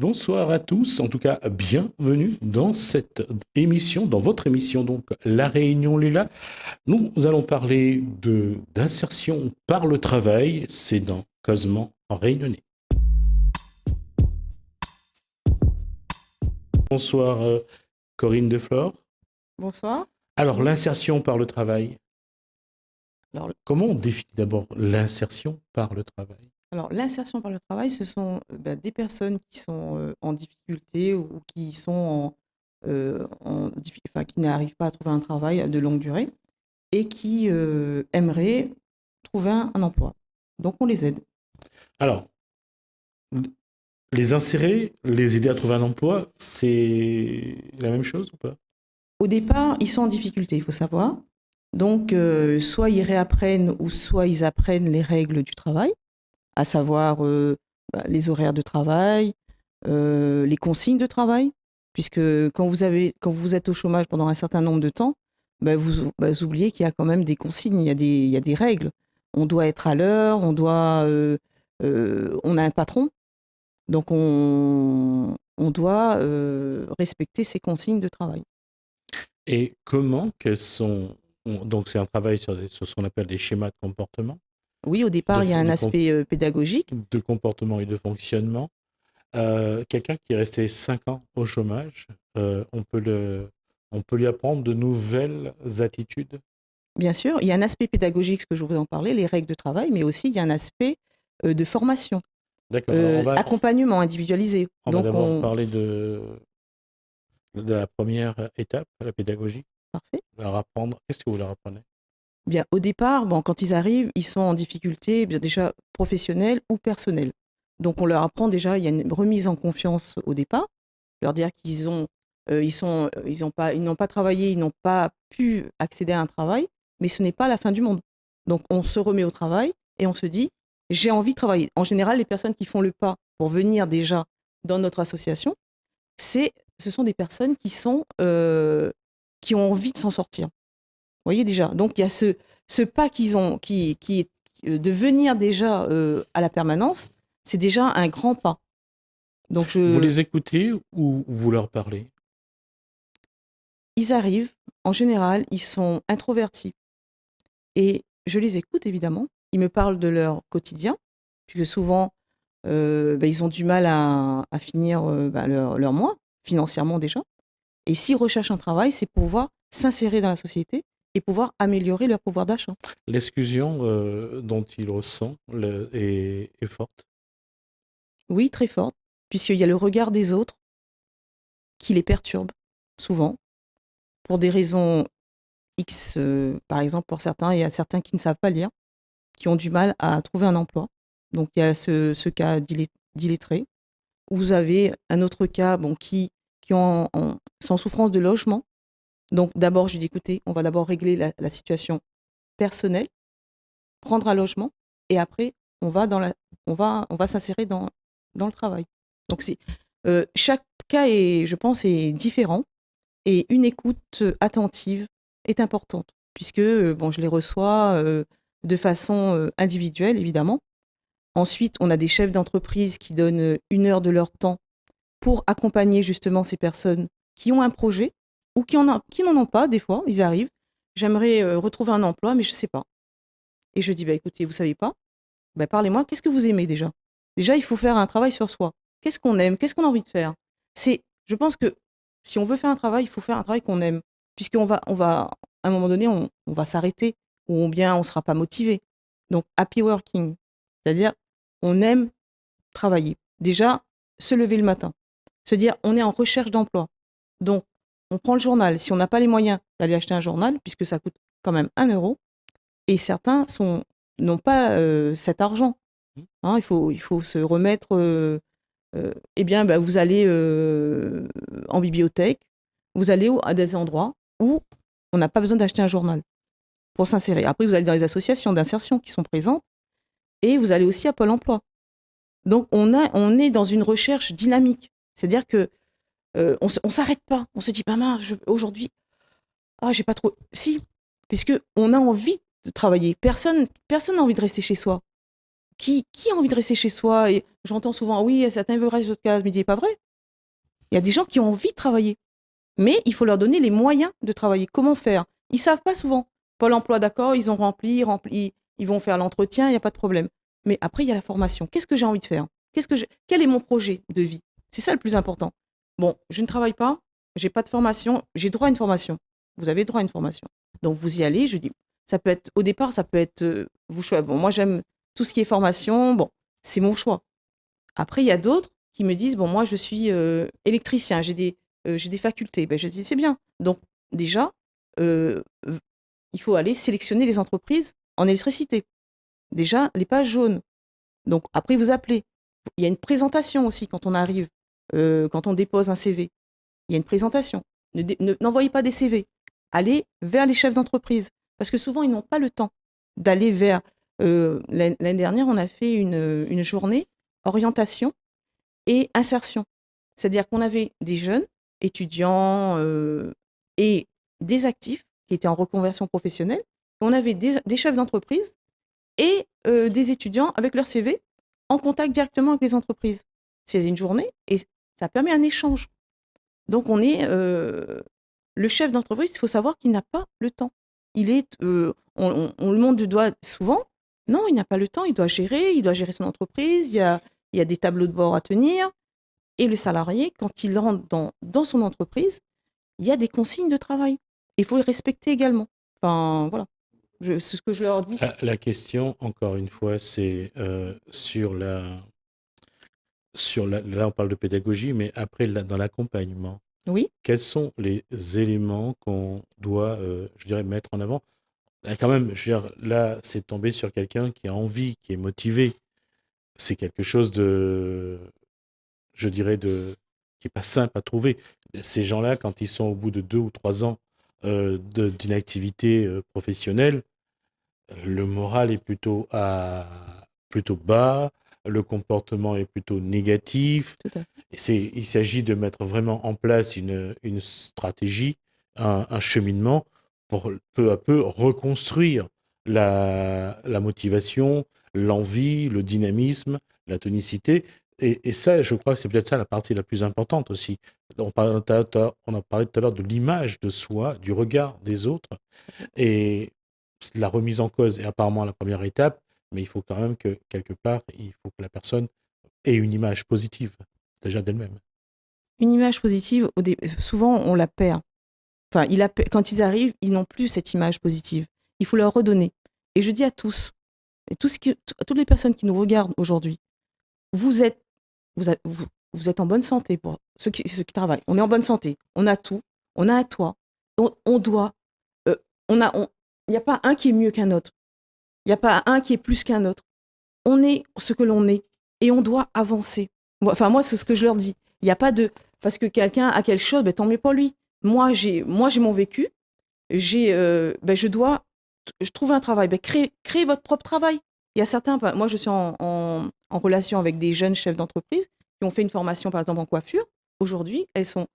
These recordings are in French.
bonsoir à tous. En tout cas, bienvenue dans cette émission, dans votre émission, donc La Réunion Lila. Nous allons parler d'insertion par le travail. C'est dans Causement en Réunionnais. Bonsoir, Corinne Deflore. Bonsoir. Alors, l'insertion par le travail. Alors, Comment on définit d'abord l'insertion par le travail? l'insertion par le travail, ce sont des personnes qui sont en difficulté ou qui sont qui n'arrivent pas à trouver un travail de longue durée et qui aimeraient trouver un emploi. Donc, on les aide. Alors, les insérer, les aider à trouver un emploi, c'est la même chose ou pas? Au départ, ils sont en difficulté, il faut savoir. Donc, soit ils réapprennent ou soit ils apprennent les règles du travail, à savoir les horaires de travail, les consignes de travail, puisque quand vous êtes au chômage pendant un certain nombre de temps, vous oubliez qu'il y a quand même des consignes, il y a des règles. On doit être à l'heure, on a un patron, donc on doit respecter ces consignes de travail. Et comment qu'elles sont... Donc c'est un travail sur ce qu'on appelle des schémas de comportement, Oui, au départ, il y a un aspect pédagogique. de comportement et de fonctionnement. Quelqu'un qui est resté 5 ans au chômage, on peut lui apprendre de nouvelles attitudes. Bien sûr, il y a un aspect pédagogique, ce que je vous en parlais, les règles de travail, mais aussi il y a un aspect de formation, D'accord. Alors accompagnement individualisé. on va d'abord parler de la première étape, la pédagogie. Parfait. Leur apprendre. Qu'est-ce que vous leur apprenez? Bien, au départ, quand ils arrivent, ils sont en difficulté, bien déjà professionnelle ou personnelle. Donc on leur apprend déjà, il y a une remise en confiance au départ, leur dire ils n'ont pas travaillé, ils n'ont pas pu accéder à un travail, mais ce n'est pas la fin du monde. Donc on se remet au travail et on se dit, j'ai envie de travailler. En général, les personnes qui font le pas pour venir déjà dans notre association, ce sont des personnes qui ont envie de s'en sortir. Vous voyez déjà. Donc il y a ce pas qu'ils ont, qui est de venir déjà à la permanence, c'est déjà un grand pas. Donc Vous les écoutez ou vous leur parlez? Ils arrivent, en général, ils sont introvertis. Et je les écoute évidemment. Ils me parlent de leur quotidien, puisque souvent, ils ont du mal à finir leur mois, financièrement déjà. Et s'ils recherchent un travail, c'est pour pouvoir s'insérer dans la société et pouvoir améliorer leur pouvoir d'achat. L'exclusion dont ils ressentent est forte. Oui, très forte, puisqu'il y a le regard des autres qui les perturbe, souvent, pour des raisons X, par exemple, pour certains, il y a certains qui ne savent pas lire, qui ont du mal à trouver un emploi. Donc, il y a ce cas d'illettré. Vous avez un autre cas qui sont en souffrance de logement. Donc, d'abord, je dis, écoutez, on va d'abord régler la situation personnelle, prendre un logement, et après, on va s'insérer dans le travail. Donc, chaque cas, je pense, est différent. Et une écoute attentive est importante, puisque je les reçois de façon individuelle, évidemment. Ensuite, on a des chefs d'entreprise qui donnent 1 heure de leur temps pour accompagner justement ces personnes qui ont un projet ou qui n'en ont pas, des fois, ils arrivent. J'aimerais retrouver un emploi, mais je ne sais pas. Et je dis, écoutez, vous ne savez pas? Parlez-moi, qu'est-ce que vous aimez déjà? Déjà, il faut faire un travail sur soi. Qu'est-ce qu'on aime? Qu'est-ce qu'on a envie de faire? Je pense que si on veut faire un travail, il faut faire un travail qu'on aime. Puisqu'on va, à un moment donné, on va s'arrêter ou bien on ne sera pas motivé. Donc, happy working, c'est-à-dire on aime travailler. Déjà, se lever le matin, se dire on est en recherche d'emploi. Donc, on prend le journal. Si on n'a pas les moyens d'aller acheter un journal, puisque ça coûte quand même 1 euro, et certains n'ont pas cet argent. Hein, il faut se remettre. Vous allez en bibliothèque, vous allez à des endroits où on n'a pas besoin d'acheter un journal pour s'insérer. Après, vous allez dans les associations d'insertion qui sont présentes et vous allez aussi à Pôle emploi. Donc, on est dans une recherche dynamique. C'est-à-dire que on s'arrête pas. On se dit, mince, aujourd'hui, j'ai pas trop. Si, puisque on a envie de travailler. Personne n'a envie de rester chez soi. Qui a envie de rester chez soi et J'entends souvent, oui, certains veulent rester de case, mais c'est pas vrai. Il y a des gens qui ont envie de travailler, mais il faut leur donner les moyens de travailler. Comment faire? Ils savent pas souvent. Pôle emploi, d'accord, ils ont rempli, ils vont faire l'entretien, il n'y a pas de problème. Mais après, il y a la formation. Qu'est-ce que j'ai envie de faire? Quel est mon projet de vie? C'est ça le plus important. Bon, je ne travaille pas, j'ai pas de formation, j'ai droit à une formation. Vous avez droit à une formation. Donc vous y allez, je dis, ça peut être, au départ, ça peut être, vous choisissez. Bon, moi j'aime tout ce qui est formation, bon, c'est mon choix. Après, il y a d'autres qui me disent, bon, moi je suis électricien, j'ai des facultés. Ben, je dis, c'est bien. Donc déjà, euh, il faut aller sélectionner les entreprises en électricité. Déjà, les pages jaunes. Donc après, vous appelez. Il y a une présentation aussi quand on arrive, quand on dépose un CV. Il y a une présentation. N'envoyez pas des CV. Allez vers les chefs d'entreprise. Parce que souvent, ils n'ont pas le temps d'aller vers... L'année dernière, on a fait une journée orientation et insertion. C'est-à-dire qu'on avait des jeunes étudiants et des actifs qui étaient en reconversion professionnelle. On avait des chefs d'entreprise et des étudiants avec leur CV en contact directement avec les entreprises. C'est une journée et ça permet un échange. Donc on est le chef d'entreprise, il faut savoir qu'il n'a pas le temps. Il est, on le montre du doigt souvent. Non, il n'a pas le temps. Il doit gérer son entreprise. Il y a des tableaux de bord à tenir. Et le salarié, quand il rentre dans son entreprise, il y a des consignes de travail. Il faut les respecter également. Enfin, voilà. C'est ce que je leur dis. La question, encore une fois, c'est là, on parle de pédagogie, mais après, dans l'accompagnement, Oui, quels sont les éléments qu'on doit, je dirais, mettre en avant? Là, quand même, je veux dire, là, c'est tombé sur quelqu'un qui a envie, qui est motivé. C'est quelque chose je dirais, qui n'est pas simple à trouver. Ces gens-là, quand ils sont au bout de 2 ou 3 ans d'inactivité professionnelle, le moral est plutôt bas, le comportement est plutôt négatif. tout à fait. Il s'agit de mettre vraiment en place une stratégie, un cheminement pour peu à peu reconstruire la motivation, l'envie, le dynamisme, la tonicité. Et ça, je crois que c'est peut-être ça la partie la plus importante aussi. On a parlé tout à l'heure de l'image de soi, du regard des autres. Et la remise en cause est apparemment la première étape, mais il faut quand même que, quelque part, il faut que la personne ait une image positive, déjà d'elle-même. Une image positive, souvent, on la perd. Enfin, quand ils arrivent, ils n'ont plus cette image positive. Il faut leur redonner. Et je dis à tous, et toutes les personnes qui nous regardent aujourd'hui, vous êtes, vous êtes en bonne santé pour ceux qui travaillent. On est en bonne santé. On a tout. On a un toit. On doit. euh, il n'y a pas un qui est mieux qu'un autre. Il n'y a pas un qui est plus qu'un autre. On est ce que l'on est et on doit avancer. Enfin, moi, c'est ce que je leur dis. Il n'y a pas de. Parce que quelqu'un a quelque chose, ben, tant mieux pour lui. Moi, j'ai mon vécu. Je dois je trouve un travail. Ben, créez votre propre travail. Il y a certains. Moi, je suis en relation avec des jeunes chefs d'entreprise qui ont fait une formation, par exemple, en coiffure. Aujourd'hui, elles sont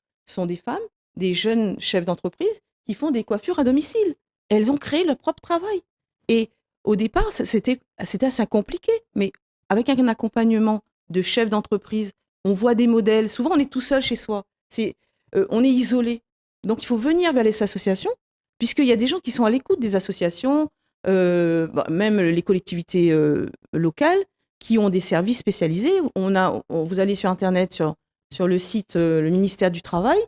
des femmes, des jeunes chefs d'entreprise qui font des coiffures à domicile. Elles ont créé leur propre travail. Et au départ, c'était assez compliqué, mais avec un accompagnement de chefs d'entreprise, on voit des modèles. Souvent, on est tout seul chez soi. On est isolé. Donc, il faut venir vers les associations, puisqu'il y a des gens qui sont à l'écoute des associations, même les collectivités locales, qui ont des services spécialisés. Vous allez sur Internet, sur le site le ministère du Travail,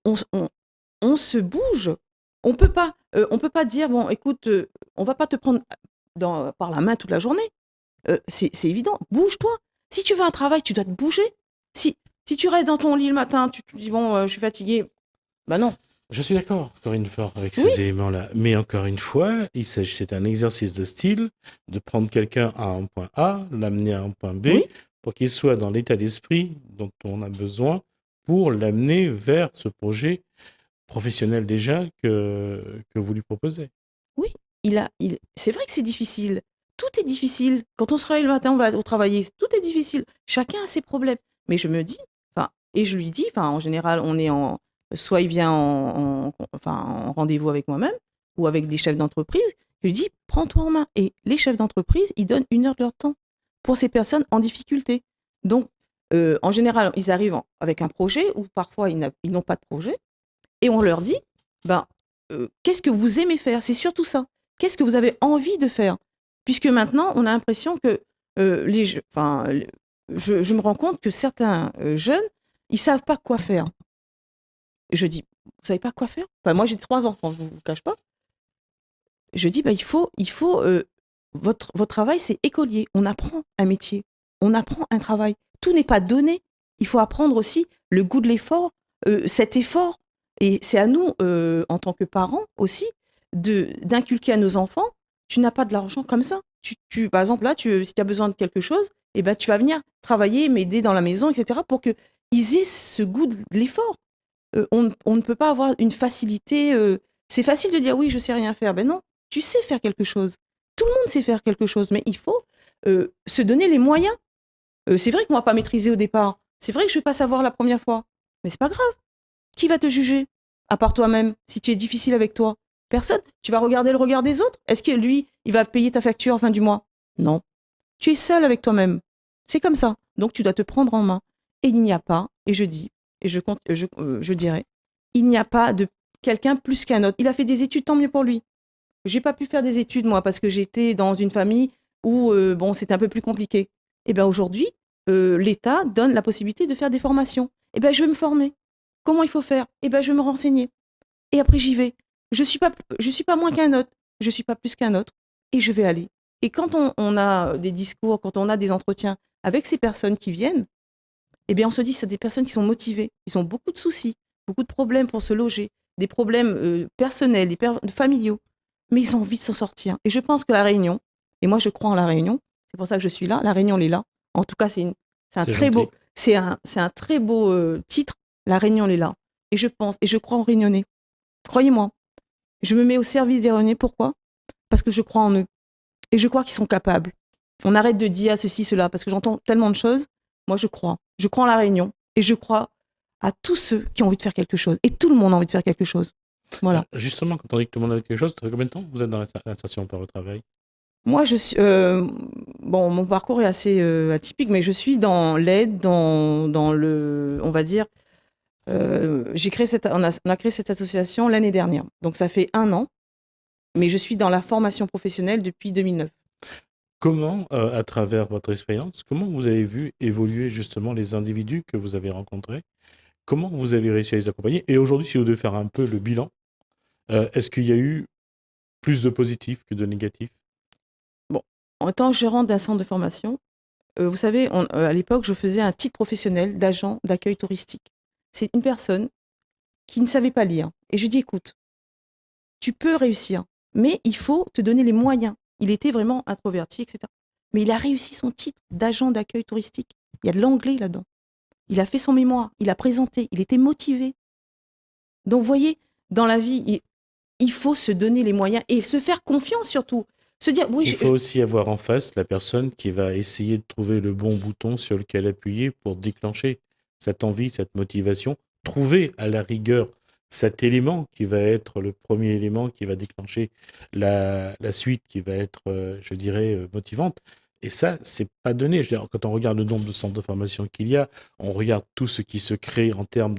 on se bouge. On peut pas dire, bon, écoute, on va pas te prendre par la main toute la journée. C'est évident. Bouge-toi. Si tu veux un travail, tu dois te bouger. Si tu restes dans ton lit le matin, tu te dis, bon, je suis fatigué. Ben non. Je suis d'accord, Corinne Fort, avec Oui. ces éléments-là. Mais encore une fois, c'est un exercice de style de prendre quelqu'un à un point A, l'amener à un point B, Oui. pour qu'il soit dans l'état d'esprit dont on a besoin pour l'amener vers ce projet professionnel déjà que vous lui proposez. Oui. C'est vrai que c'est difficile. Tout est difficile. Quand on se réveille le matin, on va au travailler. Tout est difficile. Chacun a ses problèmes. Mais je me dis, et je lui dis, en général, soit il vient en rendez-vous avec moi-même ou avec des chefs d'entreprise. Je lui dis, prends-toi en main. Et les chefs d'entreprise, ils donnent 1 heure de leur temps pour ces personnes en difficulté. Donc, en général, ils arrivent avec un projet ou parfois ils n'ont pas de projet et on leur dit, ben, qu'est-ce que vous aimez faire? C'est surtout ça. Qu'est-ce que vous avez envie de faire? Puisque maintenant, on a l'impression que je me rends compte que certains jeunes, ils savent pas quoi faire. Je dis, vous savez pas quoi faire? Enfin, moi, j'ai 3 enfants, je vous cache pas. Je dis, bah, votre travail, c'est écolier. On apprend un métier, on apprend un travail. Tout n'est pas donné. Il faut apprendre aussi le goût de l'effort, cet effort. Et c'est à nous, en tant que parents aussi, d'inculquer à nos enfants, tu n'as pas de l'argent comme ça. Par exemple, là, si tu as besoin de quelque chose, eh ben, tu vas venir travailler, m'aider dans la maison, etc., pour qu'ils aient ce goût de l'effort. On ne peut pas avoir une facilité. C'est facile de dire oui, je sais rien faire. Ben non, tu sais faire quelque chose. Tout le monde sait faire quelque chose, mais il faut se donner les moyens. C'est vrai qu'on va pas maîtriser au départ. C'est vrai que je vais pas savoir la première fois, mais c'est pas grave. Qui va te juger à part toi-même si tu es difficile avec toi? Personne. Tu vas regarder le regard des autres. Est-ce que lui, il va payer ta facture fin du mois? Non. Tu es seul avec toi-même. C'est comme ça. Donc tu dois te prendre en main. Et il n'y a pas, et je dis, et je dirais, il n'y a pas de quelqu'un plus qu'un autre. Il a fait des études, tant mieux pour lui. J'ai pas pu faire des études, moi, parce que j'étais dans une famille où, bon, c'était un peu plus compliqué. Et bien aujourd'hui, l'État donne la possibilité de faire des formations. Et bien je vais me former. Comment il faut faire? Et bien je vais me renseigner. Et après j'y vais. Je suis pas moins qu'un autre. Je suis pas plus qu'un autre. Et je vais aller. Et quand on a des discours, quand on a des entretiens avec ces personnes qui viennent, eh bien, on se dit, c'est des personnes qui sont motivées. Ils ont beaucoup de soucis, beaucoup de problèmes pour se loger, des problèmes personnels, familiaux. Mais ils ont envie de s'en sortir. Et je pense que la Réunion, et moi je crois en la Réunion, c'est pour ça que je suis là, la Réunion, elle est là. En tout cas, c'est un C'est très gentil. beau, c'est un très beau titre, la Réunion, elle est là. Et je pense, et je crois en Réunionnais. Croyez-moi, je me mets au service des Réunionnais. Pourquoi? Parce que je crois en eux. Et je crois qu'ils sont capables. On arrête de dire ceci, cela, parce que j'entends tellement de choses. Moi, je crois. Je crois en la Réunion. Et je crois à tous ceux qui ont envie de faire quelque chose. Et tout le monde a envie de faire quelque chose. Voilà. Justement, quand on dit que tout le monde a quelque chose, ça fait combien de temps que vous êtes dans l'insertion par le travail? Moi, bon, mon parcours est assez atypique, mais je suis dans l'aide, dans le, on va dire, on a créé cette association l'année dernière. Donc, ça fait 1 an, mais je suis dans la formation professionnelle depuis 2009. Comment, à travers votre expérience, comment vous avez vu évoluer justement les individus que vous avez rencontrés? Comment vous avez réussi à les accompagner? Et aujourd'hui, si vous devez faire un peu le bilan, est-ce qu'il y a eu plus de positifs que de négatifs? Bon, en tant que gérante d'un centre de formation, vous savez, à l'époque, je faisais un titre professionnel d'agent d'accueil touristique. C'est une personne qui ne savait pas lire. Et je dis, écoute, tu peux réussir, mais il faut te donner les moyens. Il était vraiment introverti, etc. Mais il a réussi son titre d'agent d'accueil touristique. Il y a de l'anglais là-dedans. Il a fait son mémoire, il a présenté, il était motivé. Donc, vous voyez, dans la vie, il faut se donner les moyens et se faire confiance surtout. Se dire, oui, Il faut aussi avoir en face la personne qui va essayer de trouver le bon bouton sur lequel appuyer pour déclencher cette envie, cette motivation, trouver à la rigueur cet élément qui va être le premier élément qui va déclencher la suite qui va être, je dirais, motivante. Et ça, c'est pas donné. Je veux dire, quand on regarde le nombre de centres de formation qu'il y a, on regarde tout ce qui se crée en termes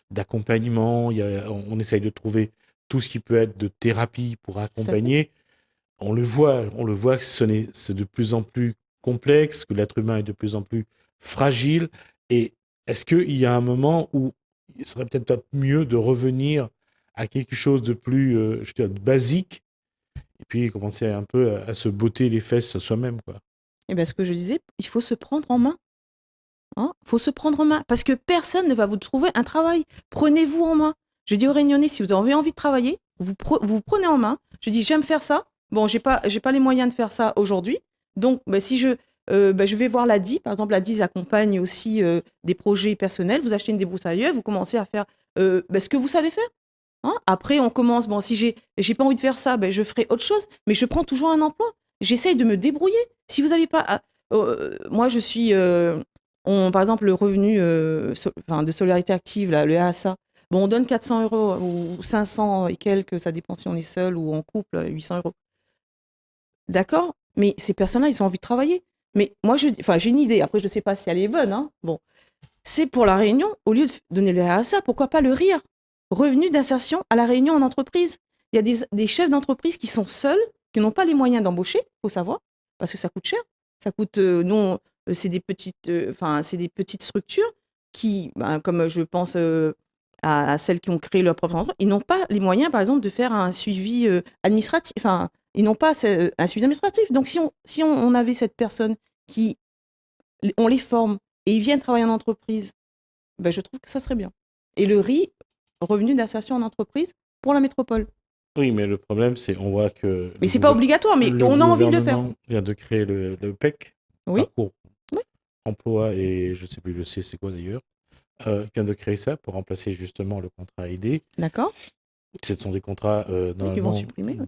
d'accompagnement, on essaye de trouver tout ce qui peut être de thérapie pour accompagner. On le voit que c'est de plus en plus complexe, que l'être humain est de plus en plus fragile. Et est-ce qu'il y a un moment où il serait peut-être mieux de revenir à quelque chose de plus, je dirais, basique, et puis commencer un peu à se botter les fesses soi-même, quoi. Eh bien, ce que je disais, il faut se prendre en main. Il faut se prendre en main. Parce que personne ne va vous trouver un travail. Prenez-vous en main. Je dis aux Réunionnais, si vous avez envie de travailler, vous prenez en main. Je dis, j'aime faire ça. Bon, j'ai pas les moyens de faire ça aujourd'hui. Donc, si je vais voir l'ADI. Par exemple, l'ADI ils accompagne aussi des projets personnels. Vous achetez une débroussailleuse, vous commencez à faire ce que vous savez faire. Après, on commence. Bon, si j'ai pas envie de faire ça, je ferai autre chose. Mais je prends toujours un emploi. J'essaye de me débrouiller. Si vous n'avez pas... moi, je suis... par exemple, le revenu de solidarité active, là, le RSA, bon, on donne 400 € ou 500 et quelques, ça dépend si on est seul ou en couple, 800 €. D'accord? Mais ces personnes-là, ils ont envie de travailler. Mais moi, j'ai une idée. Après, je ne sais pas si elle est bonne. Hein. Bon, c'est pour la réunion, au lieu de donner le RSA, pourquoi pas le RIR, revenu d'insertion à la réunion en entreprise. Il y a des chefs d'entreprise qui sont seuls, qui n'ont pas les moyens d'embaucher, il faut savoir, parce que ça coûte cher. Ça coûte, non, c'est c'est des petites structures qui, comme je pense à celles qui ont créé leur propre entreprise, ils n'ont pas les moyens, par exemple, de faire un suivi administratif. Enfin, ils n'ont pas un suivi administratif. Donc, si on avait cette personne qui, on les forme et ils viennent travailler en entreprise, ben, je trouve que ça serait bien. Et le RI, revenu d'insertion en entreprise pour la métropole. Oui, mais le problème, c'est on voit que Mais c'est pas obligatoire, mais le on a envie de le faire. gouvernement vient de créer le PEC, Oui. Parcours Oui. Emploi, et je ne sais plus le C, c'est quoi d'ailleurs, vient de créer ça pour remplacer justement le contrat aidé. D'accord. Ce sont des contrats normalement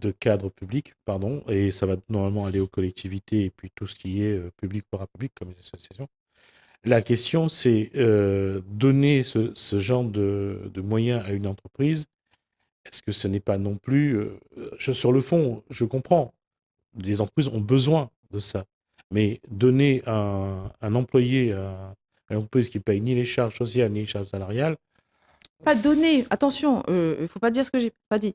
de cadre public, pardon, et ça va normalement aller aux collectivités et puis tout ce qui est public parapublic comme les associations. La question, c'est donner ce genre de moyens à une entreprise. Est-ce que ce n'est pas non plus... sur le fond, je comprends. Les entreprises ont besoin de ça. Mais donner un employé à une entreprise qui ne paye ni les charges sociales ni les charges salariales... Pas donner. Attention, il ne faut pas dire ce que je n'ai pas dit.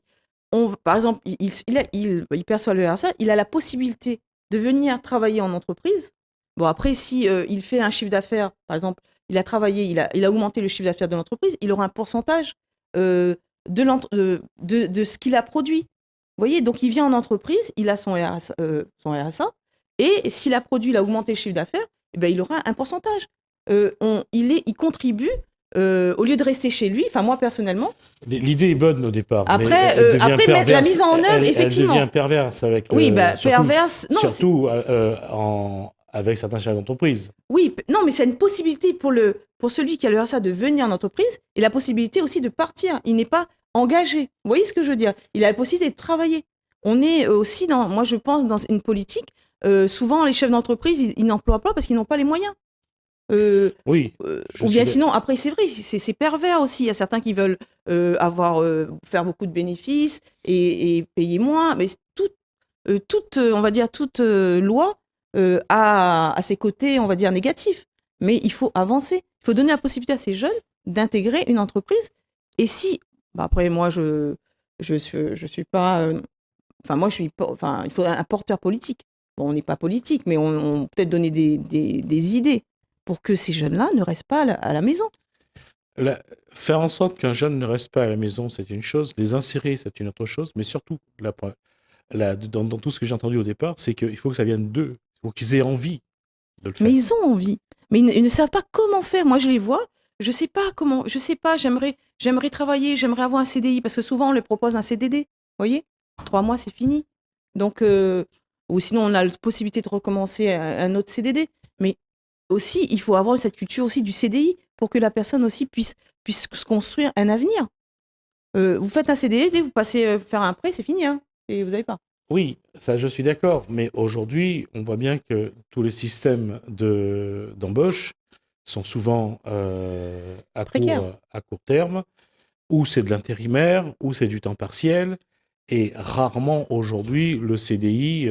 Par exemple, il perçoit le RSA, il a la possibilité de venir travailler en entreprise. Bon, après, si il fait un chiffre d'affaires, par exemple, il a travaillé, il a augmenté le chiffre d'affaires de l'entreprise, il aura un pourcentage de ce qu'il a produit. Vous voyez, donc il vient en entreprise, il a son RSA, et s'il a produit, il a augmenté le chiffre d'affaires, eh ben, il aura un pourcentage. Il contribue au lieu de rester chez lui, enfin moi personnellement. L'idée est bonne au départ. Après, la mise en œuvre, effectivement. Elle devient perverse avec. Perverse. Non, surtout avec certains chefs d'entreprise. Oui, non, mais c'est une possibilité pour celui qui a le RSA de venir en entreprise et la possibilité aussi de partir. Il n'est pas engagé. Vous voyez ce que je veux dire? Il a la possibilité de travailler. On est aussi moi je pense, dans une politique. Souvent, les chefs d'entreprise, ils n'emploient pas parce qu'ils n'ont pas les moyens. Oui. Ou bien sinon, après, c'est vrai, c'est pervers aussi. Il y a certains qui veulent faire beaucoup de bénéfices et payer moins. Mais on va dire, toute loi a ses côtés, on va dire, négatifs. Mais il faut avancer. Il faut donner la possibilité à ces jeunes d'intégrer une entreprise. Et si, après, moi, je suis pas. Enfin, moi, je suis pas. Enfin, il faut un porteur politique. Bon, on n'est pas politique, mais on peut peut-être donner des idées pour que ces jeunes-là ne restent pas à la maison. Faire en sorte qu'un jeune ne reste pas à la maison, c'est une chose. Les insérer, c'est une autre chose. Mais surtout, dans tout ce que j'ai entendu au départ, c'est qu'il faut que ça vienne d'eux. Il faut qu'ils aient envie de le faire. Mais ils ont envie. Mais ils ne savent pas comment faire. Moi, je les vois. Je sais pas comment. Je sais pas. J'aimerais travailler. J'aimerais avoir un CDI. Parce que souvent, on leur propose un CDD. Vous voyez, 3 mois, c'est fini. Donc, ou sinon, on a la possibilité de recommencer un autre CDD. Mais aussi, il faut avoir cette culture aussi du CDI pour que la personne aussi puisse se construire un avenir. Vous faites un CDD, vous passez faire un prêt, c'est fini, hein, et vous n'avez pas. Oui, ça je suis d'accord, mais aujourd'hui, on voit bien que tous les systèmes d'embauche sont souvent à court terme, ou c'est de l'intérimaire, ou c'est du temps partiel, et rarement aujourd'hui le CDI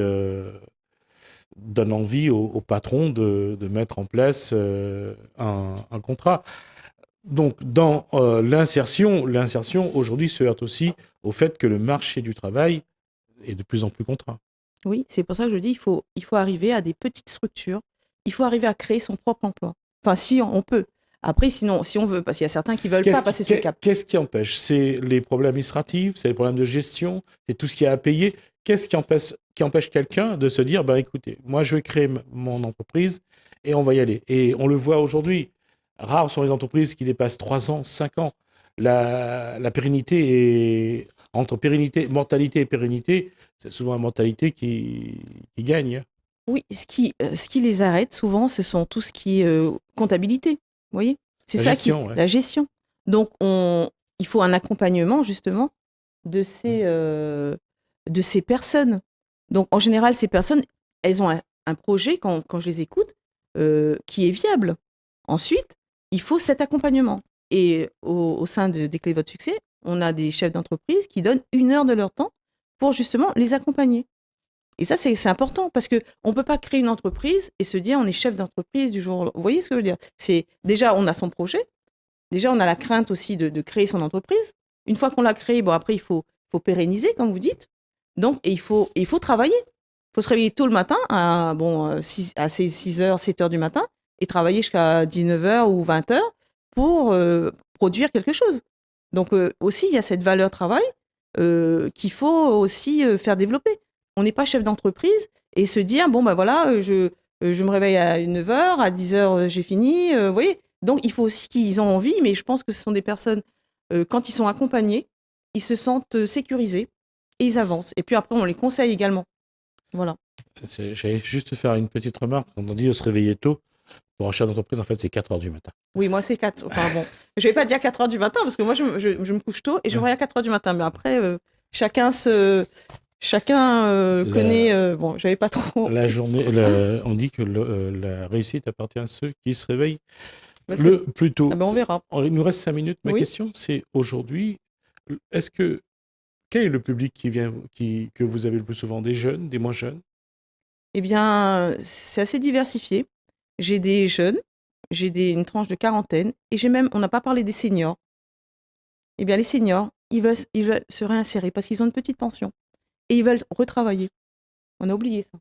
donne envie au patron de mettre en place un contrat. Donc, dans l'insertion aujourd'hui se heurte aussi au fait que le marché du travail est de plus en plus contraint. Oui, c'est pour ça que je dis il faut arriver à des petites structures, il faut arriver à créer son propre emploi. Enfin, si on peut. Après, sinon, si on veut, parce qu'il y a certains qui ne veulent pas passer ce cap. Qu'est-ce qui empêche? C'est les problèmes administratifs, c'est les problèmes de gestion, c'est tout ce qu'il y a à payer. Qu'est-ce qui empêche quelqu'un de se dire, écoutez, moi je vais créer mon entreprise et on va y aller. Et on le voit aujourd'hui, rares sont les entreprises qui dépassent 3 ans, 5 ans. La pérennité entre mortalité et pérennité, c'est souvent la mortalité qui gagne. Oui, ce qui les arrête souvent, ce sont tout ce qui est comptabilité. Vous voyez? C'est ça la gestion. Donc, il faut un accompagnement, justement, de ces personnes. Donc, en général, ces personnes, elles ont un projet, quand je les écoute, qui est viable. Ensuite, il faut cet accompagnement. Et au sein des Clés de votre succès, on a des chefs d'entreprise qui donnent 1 heure de leur temps pour, justement, les accompagner. Et ça, c'est important parce qu'on ne peut pas créer une entreprise et se dire on est chef d'entreprise du jour au lendemain. Vous voyez ce que je veux dire? C'est déjà, on a son projet. Déjà, on a la crainte aussi de créer son entreprise. Une fois qu'on l'a créée, bon, après, faut pérenniser, comme vous dites. Donc, et il faut travailler. Il faut se réveiller tôt le matin, à 6 heures, 7 heures du matin, et travailler jusqu'à 19 heures ou 20 heures pour produire quelque chose. Donc, aussi, il y a cette valeur travail qu'il faut aussi faire développer. On n'est pas chef d'entreprise et se dire, bon, ben voilà, je me réveille à 9 heures, à 10 heures, j'ai fini. Vous voyez? Donc, il faut aussi qu'ils aient envie, mais je pense que ce sont des personnes, quand ils sont accompagnés, ils se sentent sécurisés et ils avancent. Et puis après, on les conseille également. Voilà. J'allais juste faire une petite remarque. Quand on dit de se réveiller tôt, pour un chef d'entreprise, en fait, c'est 4 heures du matin. Oui, moi, c'est 4. Enfin bon, je vais pas dire 4 heures du matin parce que moi, je me couche tôt et je me réveille à 4 heures du matin. Mais après, chacun connaît. Bon, j'avais pas trop. La journée, on dit que la réussite appartient à ceux qui se réveillent Bah, le plus tôt. Ah ben, on verra. Il nous reste 5 minutes. Ma Oui. question, c'est aujourd'hui, quel est le public que vous avez le plus souvent? Des jeunes, des moins jeunes? Eh bien, c'est assez diversifié. J'ai des jeunes, une tranche de quarantaine, et j'ai même, on n'a pas parlé des seniors. Eh bien, les seniors, ils veulent se réinsérer parce qu'ils ont une petite pension et ils veulent retravailler. On a oublié ça.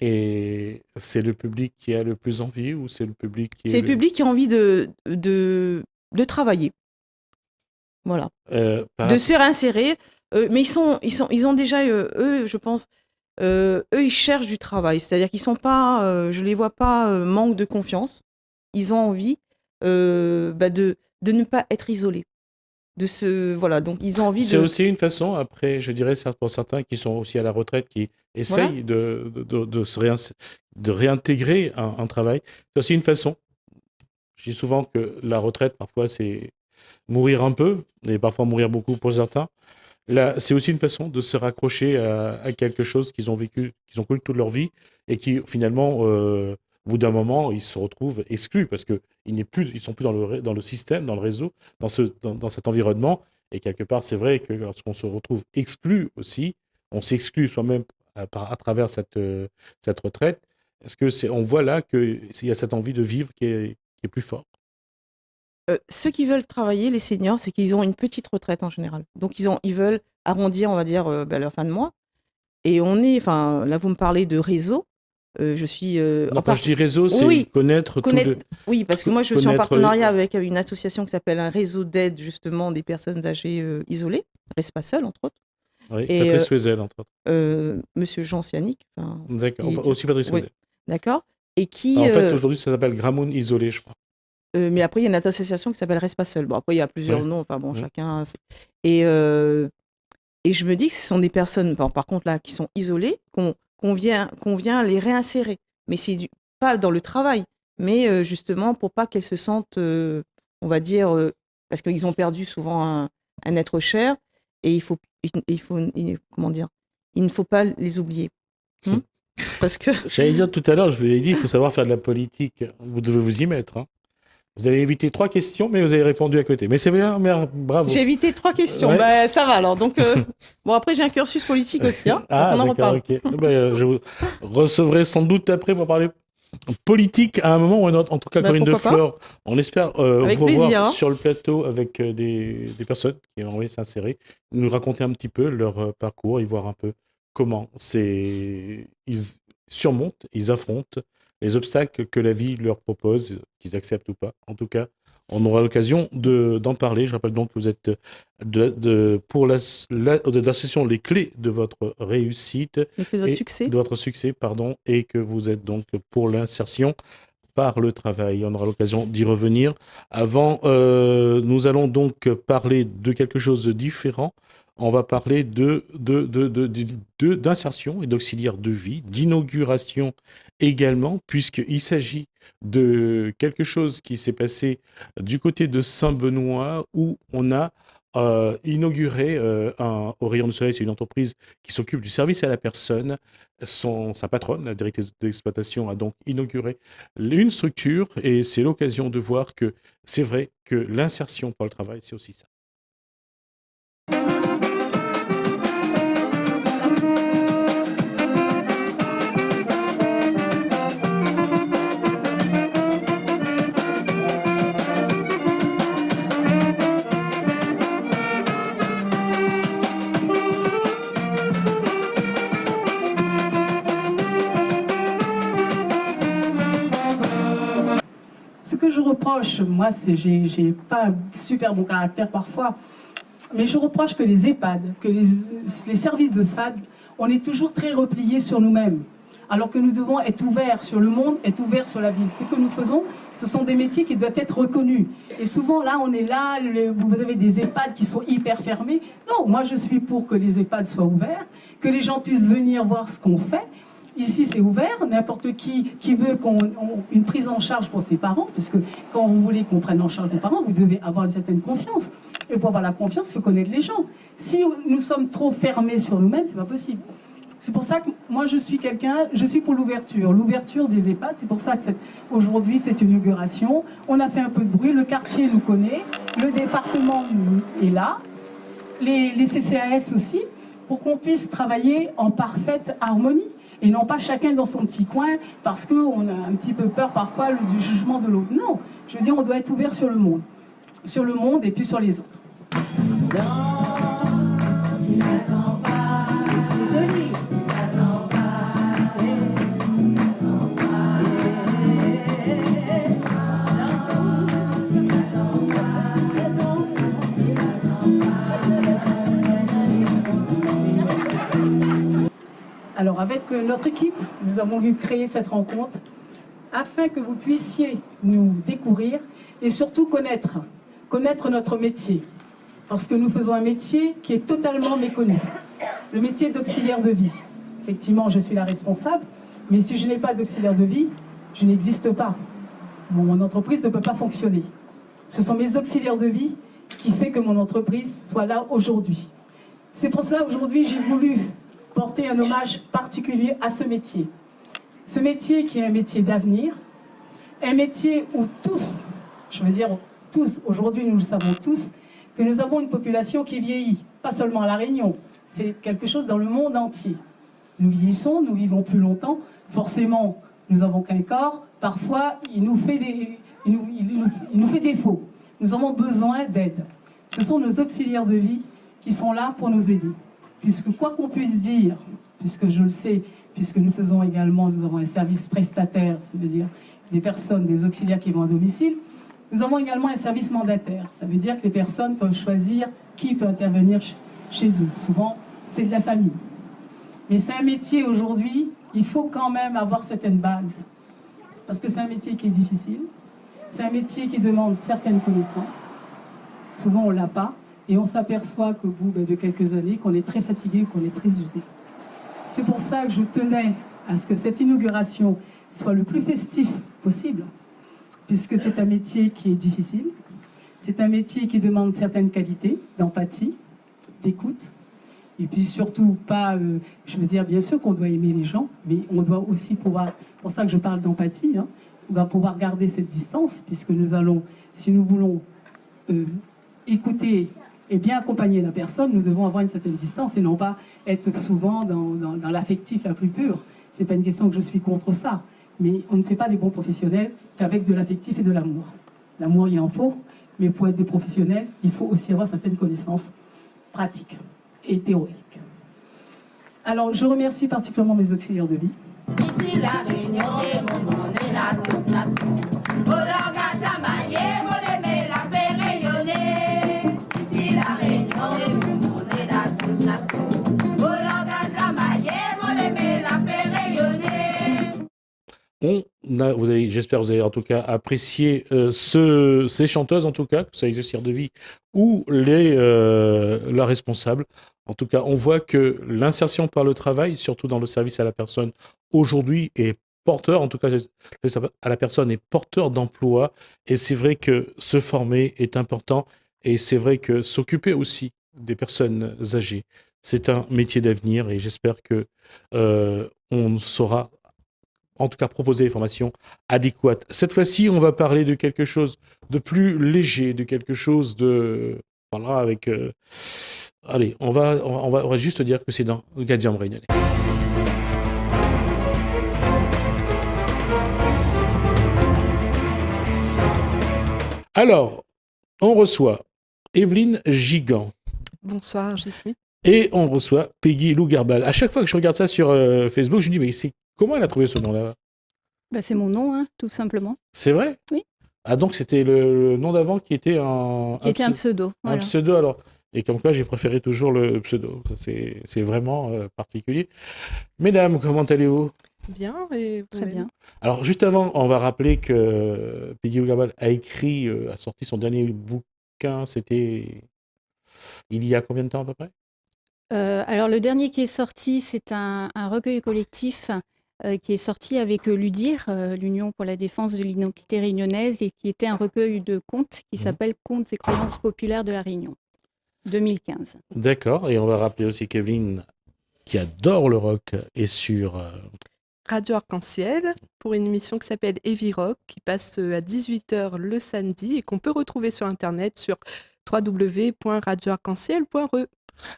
Et c'est le public qui a le plus envie ou c'est le public qui C'est le public qui a envie de travailler. Voilà. De se réinsérer. Mais ils ont déjà, eux, je pense, eux, ils cherchent du travail. C'est-à-dire qu'ils sont pas, je les vois pas manque de confiance. Ils ont envie de ne pas être isolés. Voilà, donc ils ont envie C'est aussi une façon, après, je dirais, pour certains qui sont aussi à la retraite, qui essayent de réintégrer un travail. C'est aussi une façon. Je dis souvent que la retraite, parfois, c'est mourir un peu, et parfois mourir beaucoup pour certains. Là, c'est aussi une façon de se raccrocher à quelque chose qu'ils ont vécu, qu'ils ont connu toute leur vie, et qui, finalement, au bout d'un moment, ils se retrouvent exclus, parce qu'ils sont plus dans le système, dans le réseau, dans cet environnement. Et quelque part, c'est vrai que lorsqu'on se retrouve exclu aussi, on s'exclut soi-même à travers cette retraite. Est-ce que on voit là qu'il y a cette envie de vivre qui est plus forte? Ceux qui veulent travailler, les seniors, c'est qu'ils ont une petite retraite en général. Donc ils veulent arrondir, on va dire, leur fin de mois. Et là vous me parlez de réseau. Je suis Quand je dis réseau, c'est connaître. Oui, parce que moi je suis en partenariat avec une association qui s'appelle un réseau d'aide justement des personnes âgées isolées, Reste pas seul entre autres. Oui, et Patrice Wézel entre autres. Monsieur Jean Sianic. D'accord, aussi Patrice Wézel. D'accord. Et qui. En fait, aujourd'hui, ça s'appelle Gramoun Isolé, je crois. Mais après, il y a une association qui s'appelle Reste pas seul. Bon, après, il y a plusieurs noms. Enfin bon, chacun. Et je me dis que ce sont des personnes, par contre là, qui sont isolées, qu'on vient les réinsérer. Mais c'est pas dans le travail, mais justement pour pas qu'elles se sentent, on va dire, parce qu'ils ont perdu souvent un être cher, et comment dire, il ne faut pas les oublier. Parce que j'allais dire tout à l'heure, je vous ai dit, il faut savoir faire de la politique. Vous devez vous y mettre. Hein. Vous avez évité 3 questions, mais vous avez répondu à côté. Mais c'est bien, bravo. J'ai évité 3 questions. Ouais. Ben, ça va alors. Donc, bon, après, j'ai un cursus politique aussi. Hein, on en reparle. Okay. Je vous recevrai sans doute après pour parler politique à un moment ou à un autre. En tout cas, Corinne Defleur, on espère vous revoir sur le plateau avec des personnes qui ont envie de s'insérer, nous raconter un petit peu leur parcours et voir un peu comment ils surmontent, ils affrontent les obstacles que la vie leur propose, qu'ils acceptent ou pas. En tout cas, on aura l'occasion d'en parler. Je rappelle donc que vous êtes pour l'association Les Clés de votre réussite. Les clés de votre succès. De votre succès, pardon, et que vous êtes donc pour l'insertion par le travail. On aura l'occasion d'y revenir. Avant, nous allons donc parler de quelque chose de différent. On va parler d'insertion et d'auxiliaire de vie, d'inauguration également, puisqu'il s'agit de quelque chose qui s'est passé du côté de Saint-Benoît, où on a inauguré au Rayon du Soleil, c'est une entreprise qui s'occupe du service à la personne. Sa patronne, la directrice d'exploitation, a donc inauguré une structure, et c'est l'occasion de voir que c'est vrai que l'insertion par le travail, c'est aussi ça. que je reproche, moi, j'ai pas un super bon caractère parfois, mais je reproche que les EHPAD, que les services de SAD, on est toujours très repliés sur nous-mêmes. Alors que nous devons être ouverts sur le monde, être ouverts sur la ville. Ce que nous faisons, ce sont des métiers qui doivent être reconnus. Et souvent, là, on est là, vous avez des EHPAD qui sont hyper fermés. Non, moi, je suis pour que les EHPAD soient ouverts, que les gens puissent venir voir ce qu'on fait. Ici, c'est ouvert. N'importe qui veut une prise en charge pour ses parents, parce que quand vous voulez qu'on prenne en charge vos parents, vous devez avoir une certaine confiance. Et pour avoir la confiance, il faut connaître les gens. Si nous sommes trop fermés sur nous-mêmes, c'est pas possible. C'est pour ça que moi, je suis pour l'ouverture des EHPAD. C'est pour ça que aujourd'hui, cette inauguration, on a fait un peu de bruit, le quartier nous connaît, le département est là, les CCAS aussi, pour qu'on puisse travailler en parfaite harmonie, et non pas chacun dans son petit coin, parce qu'on a un petit peu peur parfois du jugement de l'autre. Non, je veux dire, on doit être ouvert sur le monde et puis sur les autres. C'est joli. Alors avec notre équipe, nous avons voulu créer cette rencontre afin que vous puissiez nous découvrir et surtout connaître notre métier. Parce que nous faisons un métier qui est totalement méconnu. Le métier d'auxiliaire de vie. Effectivement, je suis la responsable, mais si je n'ai pas d'auxiliaire de vie, je n'existe pas. Mon entreprise ne peut pas fonctionner. Ce sont mes auxiliaires de vie qui font que mon entreprise soit là aujourd'hui. C'est pour cela aujourd'hui j'ai voulu porter un hommage particulier à ce métier. Ce métier qui est un métier d'avenir, un métier où tous, je veux dire tous, aujourd'hui nous le savons tous, que nous avons une population qui vieillit, pas seulement à La Réunion, c'est quelque chose dans le monde entier. Nous vieillissons, nous vivons plus longtemps, forcément nous n'avons qu'un corps, parfois il nous fait défaut. Nous avons besoin d'aide. Ce sont nos auxiliaires de vie qui sont là pour nous aider. Puisque quoi qu'on puisse dire, puisque je le sais, puisque nous avons un service prestataire, c'est-à-dire des personnes, des auxiliaires qui vont à domicile, nous avons également un service mandataire. Ça veut dire que les personnes peuvent choisir qui peut intervenir chez eux. Souvent, c'est de la famille. Mais c'est un métier aujourd'hui, il faut quand même avoir certaines bases. Parce que c'est un métier qui est difficile, c'est un métier qui demande certaines connaissances. Souvent, on ne l'a pas. Et on s'aperçoit qu'au bout de quelques années, qu'on est très fatigué, qu'on est très usé. C'est pour ça que je tenais à ce que cette inauguration soit le plus festif possible, puisque c'est un métier qui est difficile, c'est un métier qui demande certaines qualités d'empathie, d'écoute, et puis surtout pas, je veux dire bien sûr qu'on doit aimer les gens, mais on doit aussi pouvoir, pour ça que je parle d'empathie, on va pouvoir garder cette distance, puisque nous allons, si nous voulons écouter et bien accompagner la personne, nous devons avoir une certaine distance et non pas être souvent dans l'affectif la plus pure. C'est pas une question que je suis contre ça, mais on ne fait pas des bons professionnels qu'avec de l'affectif et de l'amour. L'amour, il en faut, mais pour être des professionnels, il faut aussi avoir certaines connaissances pratiques et théoriques. Alors, je remercie particulièrement mes auxiliaires de vie. Ici, la réunion des moments de la toute nation. Au langage à mailler, mon aimé la fait rayonner. Ici, la réunion des moments de la toute nation. Au langage à mailler, mon aimé la fait rayonner. J'espère que vous avez en tout cas apprécié ces chanteuses, en tout cas, que ce soit les auxiliaires de vie ou la responsable. En tout cas, on voit que l'insertion par le travail, surtout dans le service à la personne, aujourd'hui est porteur, en tout cas, à la personne est porteur d'emploi. Et c'est vrai que se former est important. Et c'est vrai que s'occuper aussi des personnes âgées, c'est un métier d'avenir. Et j'espère que on saura, en tout cas, proposer les formations adéquates. Cette fois-ci, on va parler de quelque chose de plus léger, de quelque chose de... On parlera avec... Allez, on va juste dire que c'est dans Gadiam Réunionnais. Alors, on reçoit Evelyne Gigant. Bonsoir, Jasmine. Et on reçoit Peggy Lougarbal. À chaque fois que je regarde ça sur Facebook, je me dis, mais comment elle a trouvé ce nom-là ? Bah, c'est mon nom, tout simplement. C'est vrai ? Oui. Ah, donc c'était le nom d'avant qui était qui était un pseudo. un Voilà. pseudo, alors. Et comme quoi, j'ai préféré toujours le pseudo. C'est vraiment particulier. Mesdames, comment allez-vous? Bien, et Très vous-même? bien. Alors, juste avant, on va rappeler que Peggy Gabal a sorti son dernier bouquin, c'était il y a combien de temps à peu près? Alors le dernier qui est sorti, c'est un recueil collectif qui est sorti avec l'UDIR, l'Union pour la défense de l'identité réunionnaise, et qui était un recueil de contes qui Mhm. s'appelle Contes et croyances populaires de la Réunion, 2015. D'accord, et on va rappeler aussi Kevin, qui adore le rock, est sur... Radio Arc-en-Ciel pour une émission qui s'appelle Heavy Rock qui passe à 18h le samedi et qu'on peut retrouver sur internet sur www.radioarc-en-ciel.re.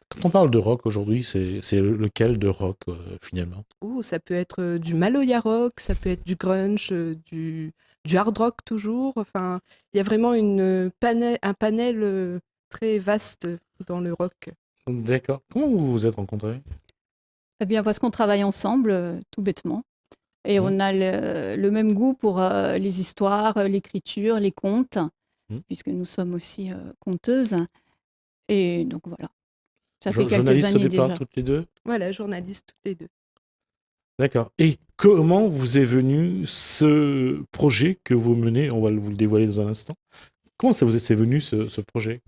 Quand on parle de rock aujourd'hui, c'est lequel de rock finalement? Ça peut être du Maloya rock, ça peut être du grunge, du hard rock toujours. Enfin, il y a vraiment un panel très vaste dans le rock. D'accord. Comment vous vous êtes rencontrés? Eh bien, parce qu'on travaille ensemble, tout bêtement. Et Mhm. on a le même goût pour les histoires, l'écriture, les contes, puisque nous sommes aussi conteuses. Et donc voilà, ça fait quelques Journalistes au années départ, déjà. toutes les deux? Voilà, journalistes toutes les deux. D'accord. Et comment vous est venu ce projet que vous menez? On va vous le dévoiler dans un instant. Comment c'est venu ce projet?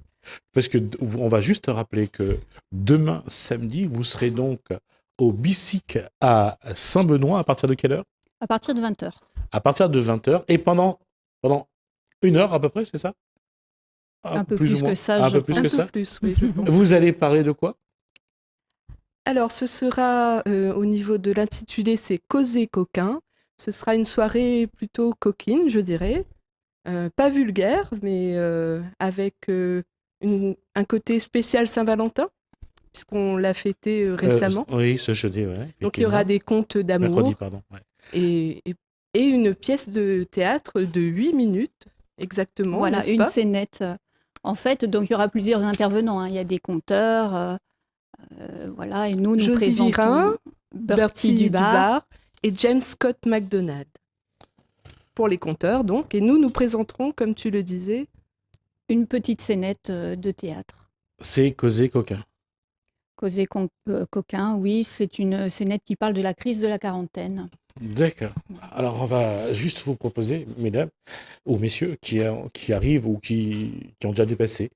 Parce que on va juste rappeler que demain, samedi, vous serez donc au Bicyc à Saint-Benoît. À partir de quelle heure? À partir de 20h. À partir de 20h. Et pendant 1 heure à peu près, c'est ça? Un peu ou plus moins. que ça, Un je peu plus Un que peu ça. plus, oui, je pense. Vous allez parler de quoi? Alors, ce sera au niveau de l'intitulé, c'est Causer coquin. Ce sera une soirée plutôt coquine, je dirais. Pas vulgaire, mais avec un côté spécial Saint-Valentin, puisqu'on l'a fêté récemment. Oui, ce jeudi, ouais. Donc, il y aura effectivement. des contes d'amour Mercredi, pardon. Ouais. et une pièce de théâtre de 8 minutes, exactement, Voilà, n'est-ce une pas? scénette. En fait, donc il y aura plusieurs intervenants, hein. Il y a des conteurs, voilà, et nous Josie présentons Virin, Bertie Dubar. et James Scott MacDonald. Pour les conteurs, donc. Et nous présenterons, comme tu le disais, Une petite scénette de théâtre. C'est Causer coquin. Causer coquin, oui, c'est une scénette qui parle de la crise de la quarantaine. D'accord. Alors, on va juste vous proposer, mesdames ou messieurs, qui arrivent ou qui ont déjà dépassé,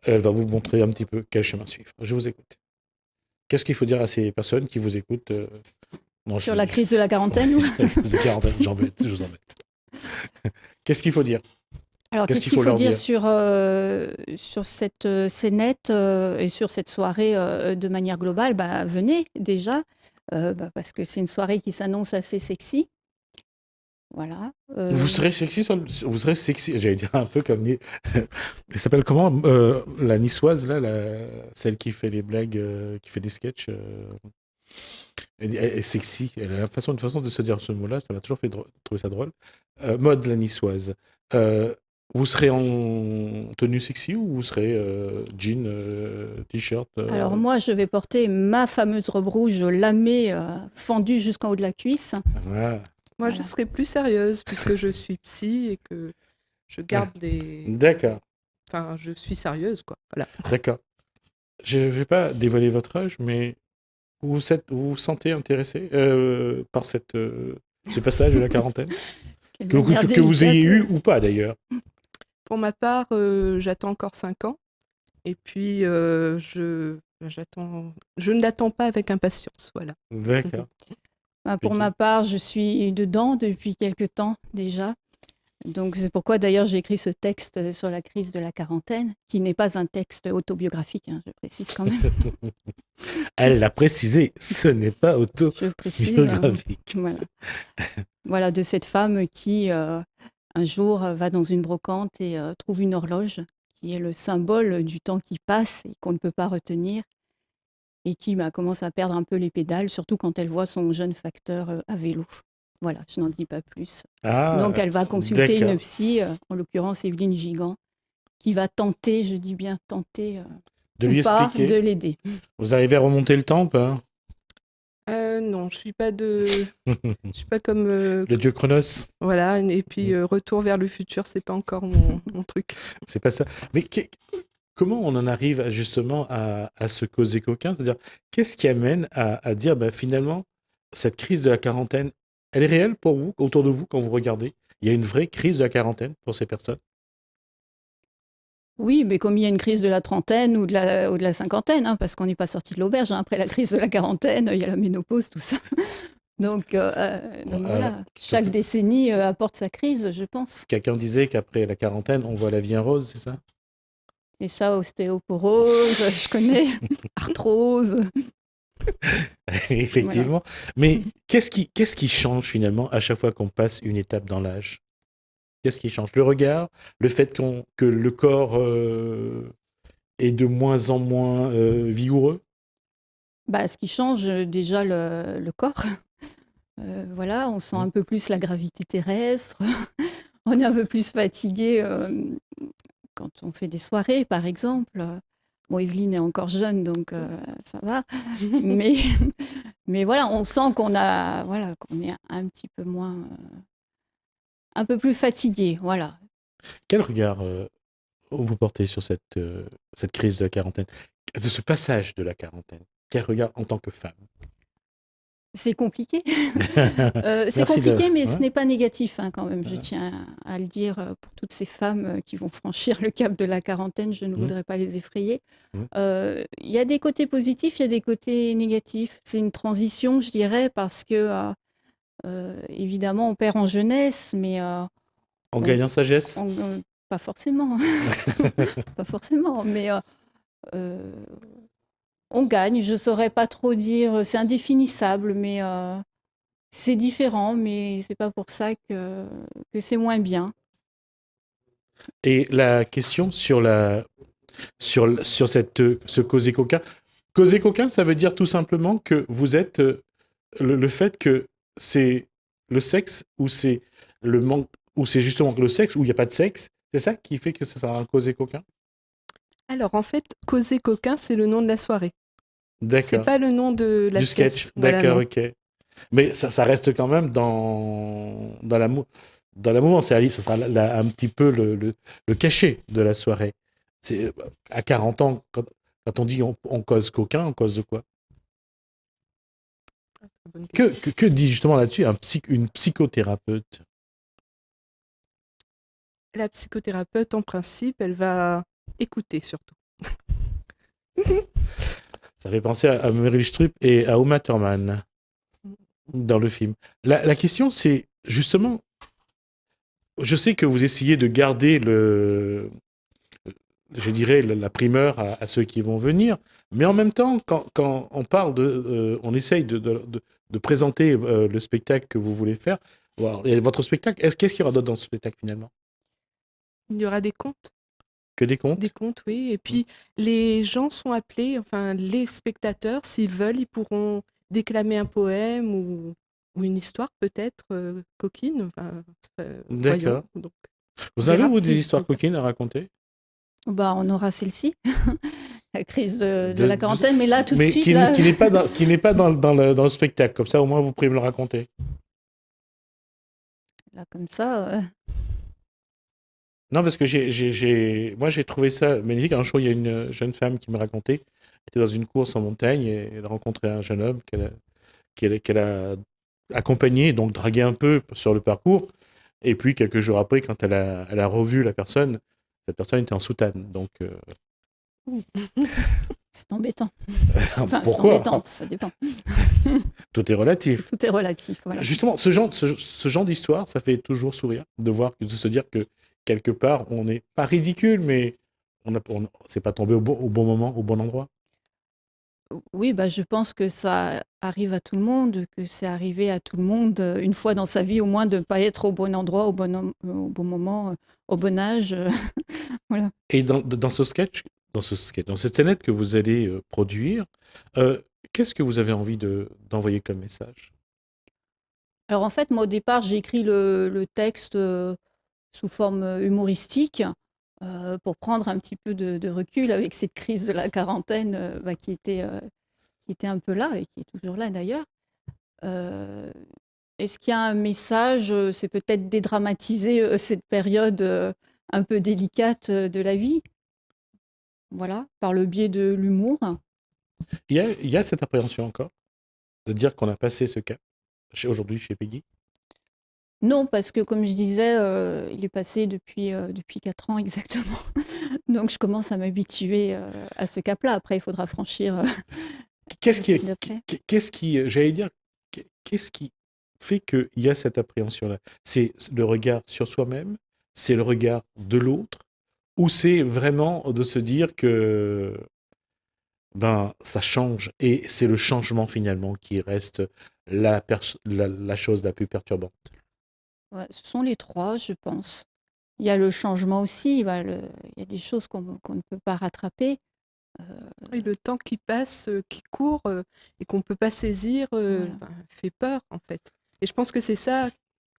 elle va vous montrer un petit peu quel chemin suivre. Je vous écoute. Qu'est-ce qu'il faut dire à ces personnes qui vous écoutent non, Sur la crise de la quarantaine ou... Sur la crise de quarantaine, je vous embête. Qu'est-ce qu'il faut dire? Alors, Qu'est-ce qu'est-ce qu'il qu'il faut faut leur dire dire sur cette scénette et sur cette soirée de manière globale? Venez déjà, parce que c'est une soirée qui s'annonce assez sexy. Voilà. Vous serez sexy, vous serez sexy, j'allais dire un peu comme elle s'appelle comment la niçoise là, celle qui fait les blagues, qui fait des sketchs. Elle est sexy. Elle a une façon de se dire ce mot-là. Ça m'a toujours fait trouver ça drôle. Mode la niçoise. Vous serez en tenue sexy ou vous serez jean, t-shirt Alors moi, je vais porter ma fameuse robe rouge lamée, fendue jusqu'en haut de la cuisse. Voilà. moi, Voilà. je serai plus sérieuse, puisque je suis psy et que je garde des... D'accord, Enfin, je suis sérieuse, quoi. Voilà. d'accord. Je ne vais pas dévoiler votre âge, mais vous vous sentez intéressé par ce passage de la quarantaine Quelle que manière vous ayez eu délicate. ou pas d'ailleurs. Pour ma part, j'attends encore 5 ans. Et puis, je ne l'attends pas avec impatience. Voilà. D'accord. Pour Peggy. ma part, je suis dedans depuis quelque temps déjà. Donc c'est pourquoi d'ailleurs j'ai écrit ce texte sur la crise de la quarantaine, qui n'est pas un texte autobiographique, hein, je précise quand même. Elle l'a précisé, ce n'est pas Je précise. Hein. autobiographique. Voilà. Voilà, de cette femme qui, un jour, va dans une brocante et trouve une horloge qui est le symbole du temps qui passe et qu'on ne peut pas retenir, et qui commence à perdre un peu les pédales, surtout quand elle voit son jeune facteur à vélo. Voilà, je n'en dis pas plus. Ah, Donc, elle va consulter d'accord. une psy, en l'occurrence Evelyne Gigant, qui va tenter, je dis bien tenter, De lui ou pas, expliquer. de l'aider. Vous arrivez à remonter le temps ou pas? Non, je suis pas comme Le dieu Chronos, voilà. Et puis Retour vers le futur, c'est pas encore mon truc. c'est pas ça. Mais comment on en arrive justement à se causer coquin? C'est-à-dire, qu'est-ce qui amène à dire, bah, finalement, cette crise de la quarantaine, elle est réelle pour vous, autour de vous, quand vous regardez? Il y a une vraie crise de la quarantaine pour ces personnes? Oui, mais comme il y a une crise de la trentaine ou de la cinquantaine, hein, parce qu'on n'est pas sorti de l'auberge, hein, après la crise de la quarantaine, il y a la ménopause, tout ça. Donc voilà, chaque décennie apporte sa crise, je pense. Quelqu'un disait qu'après la quarantaine, on voit la vie en rose, c'est ça? Et ça, ostéoporose, je connais, arthrose. Effectivement. Mais qu'est-ce qui change finalement à chaque fois qu'on passe une étape dans l'âge? Qu'est-ce qui change? Le regard, le fait que le corps est de moins en moins vigoureux? Bah, ce qui change déjà le corps. Voilà, on sent un peu plus la gravité terrestre, on est un peu plus fatigué quand on fait des soirées, par exemple. Bon, Evelyne est encore jeune, donc ça va. Mais, mais voilà, on sent qu'on est un petit peu moins, un peu plus fatigué, voilà. Quel regard vous portez sur cette crise de la quarantaine, de ce passage de la quarantaine? Quel regard en tant que femme? C'est compliqué. C'est Merci compliqué, mais ouais. ce n'est pas négatif hein, quand même. Je tiens à le dire pour toutes ces femmes qui vont franchir le cap de la quarantaine. Je ne voudrais pas les effrayer. Il y a des côtés positifs, il y a des côtés négatifs. C'est une transition, je dirais, parce que évidemment, on perd en jeunesse, mais En gagne en sagesse? pas forcément. Pas forcément, mais on gagne. Je ne saurais pas trop dire. C'est indéfinissable, mais c'est différent, mais c'est pas pour ça que c'est moins bien. Et la question sur ce causer coquin. Causer coquin, ça veut dire tout simplement que vous êtes le fait que c'est le sexe ou c'est le manque ou c'est justement le sexe où il n'y a pas de sexe. C'est ça qui fait que ça sera un causer coquin? Alors en fait, Causer coquin, c'est le nom de la soirée. D'accord. C'est pas le nom de la Du sketch. pièce. Voilà, D'accord, non. ok. Mais ça reste quand même dans la mouvance. Ça sera un petit peu le cachet de la soirée. C'est, à 40 ans, quand on dit on cause coquin, on cause de quoi? Bonne question. Que dit justement là-dessus une psychothérapeute? La psychothérapeute, en principe, elle va écouter surtout. Ça fait penser à Meryl Streep et à Uma Thurman dans le film. La question, c'est justement, je sais que vous essayez de garder je dirais, la primeur à ceux qui vont venir, mais en même temps, quand on parle on essaye de présenter le spectacle que vous voulez faire, et votre spectacle, qu'est-ce qu'il y aura d'autre dans ce spectacle finalement? Il y aura des contes. Que des contes? Des contes, oui. Et puis, les gens sont appelés, enfin, les spectateurs, s'ils veulent, ils pourront déclamer un poème ou une histoire peut-être coquine. Enfin, D'accord. voyons. Donc, Vous avez, verra. vous, des histoires coquines à raconter? Bah, on aura celle-ci, la crise de la quarantaine, mais là, tout de Mais suite. qui Là... n'est pas dans le spectacle. Comme ça, au moins, vous pourrez me le raconter. Là, comme ça. Non, parce que moi, j'ai trouvé ça magnifique. Un jour, il y a une jeune femme qui me racontait. Elle était dans une course en montagne et elle rencontrait un jeune homme qu'elle a accompagné, donc dragué un peu sur le parcours. Et puis, quelques jours après, quand elle a revu la personne, cette personne était en soutane. Donc, C'est embêtant. Enfin, c'est pourquoi? embêtant, ça dépend. Tout est relatif. Tout est relatif. Voilà. Justement, ce genre d'histoire, ça fait toujours sourire de se dire que quelque part, on n'est pas ridicule, mais c'est pas tombé au bon moment, au bon endroit. Oui, bah, je pense que ça arrive à tout le monde, que c'est arrivé à tout le monde une fois dans sa vie au moins de ne pas être au bon endroit, au bon moment, au bon âge. Voilà. Et dans ce sketch, dans cette scénette que vous allez produire, qu'est-ce que vous avez envie d'envoyer comme message? Alors en fait, moi au départ, j'ai écrit le texte sous forme humoristique pour prendre un petit peu de recul avec cette crise de la quarantaine qui était un peu là et qui est toujours là d'ailleurs. Euh, Est-ce qu'il y a un message? C'est peut-être dédramatiser cette période un peu délicate de la vie, voilà, par le biais de l'humour. Il y a cette appréhension encore de dire qu'on a passé ce cap aujourd'hui chez Peggy. Non, parce que comme je disais, il est passé depuis 4 ans exactement. Donc je commence à m'habituer à ce cap-là. Après, il faudra franchir Qu'est-ce le qui, step d'après. qu'est-ce qui, j'allais dire, qu'est-ce qui fait qu'il y a cette appréhension-là? C'est le regard sur soi-même, c'est le regard de l'autre, ou c'est vraiment de se dire que ben ça change et c'est le changement finalement qui reste la chose la plus perturbante. Ouais, ce sont les trois, je pense. Il y a le changement aussi, bah, il y a des choses qu'on ne peut pas rattraper. Euh, Et le temps qui passe, qui court et qu'on ne peut pas saisir, Voilà. fait peur en fait. Et je pense que c'est ça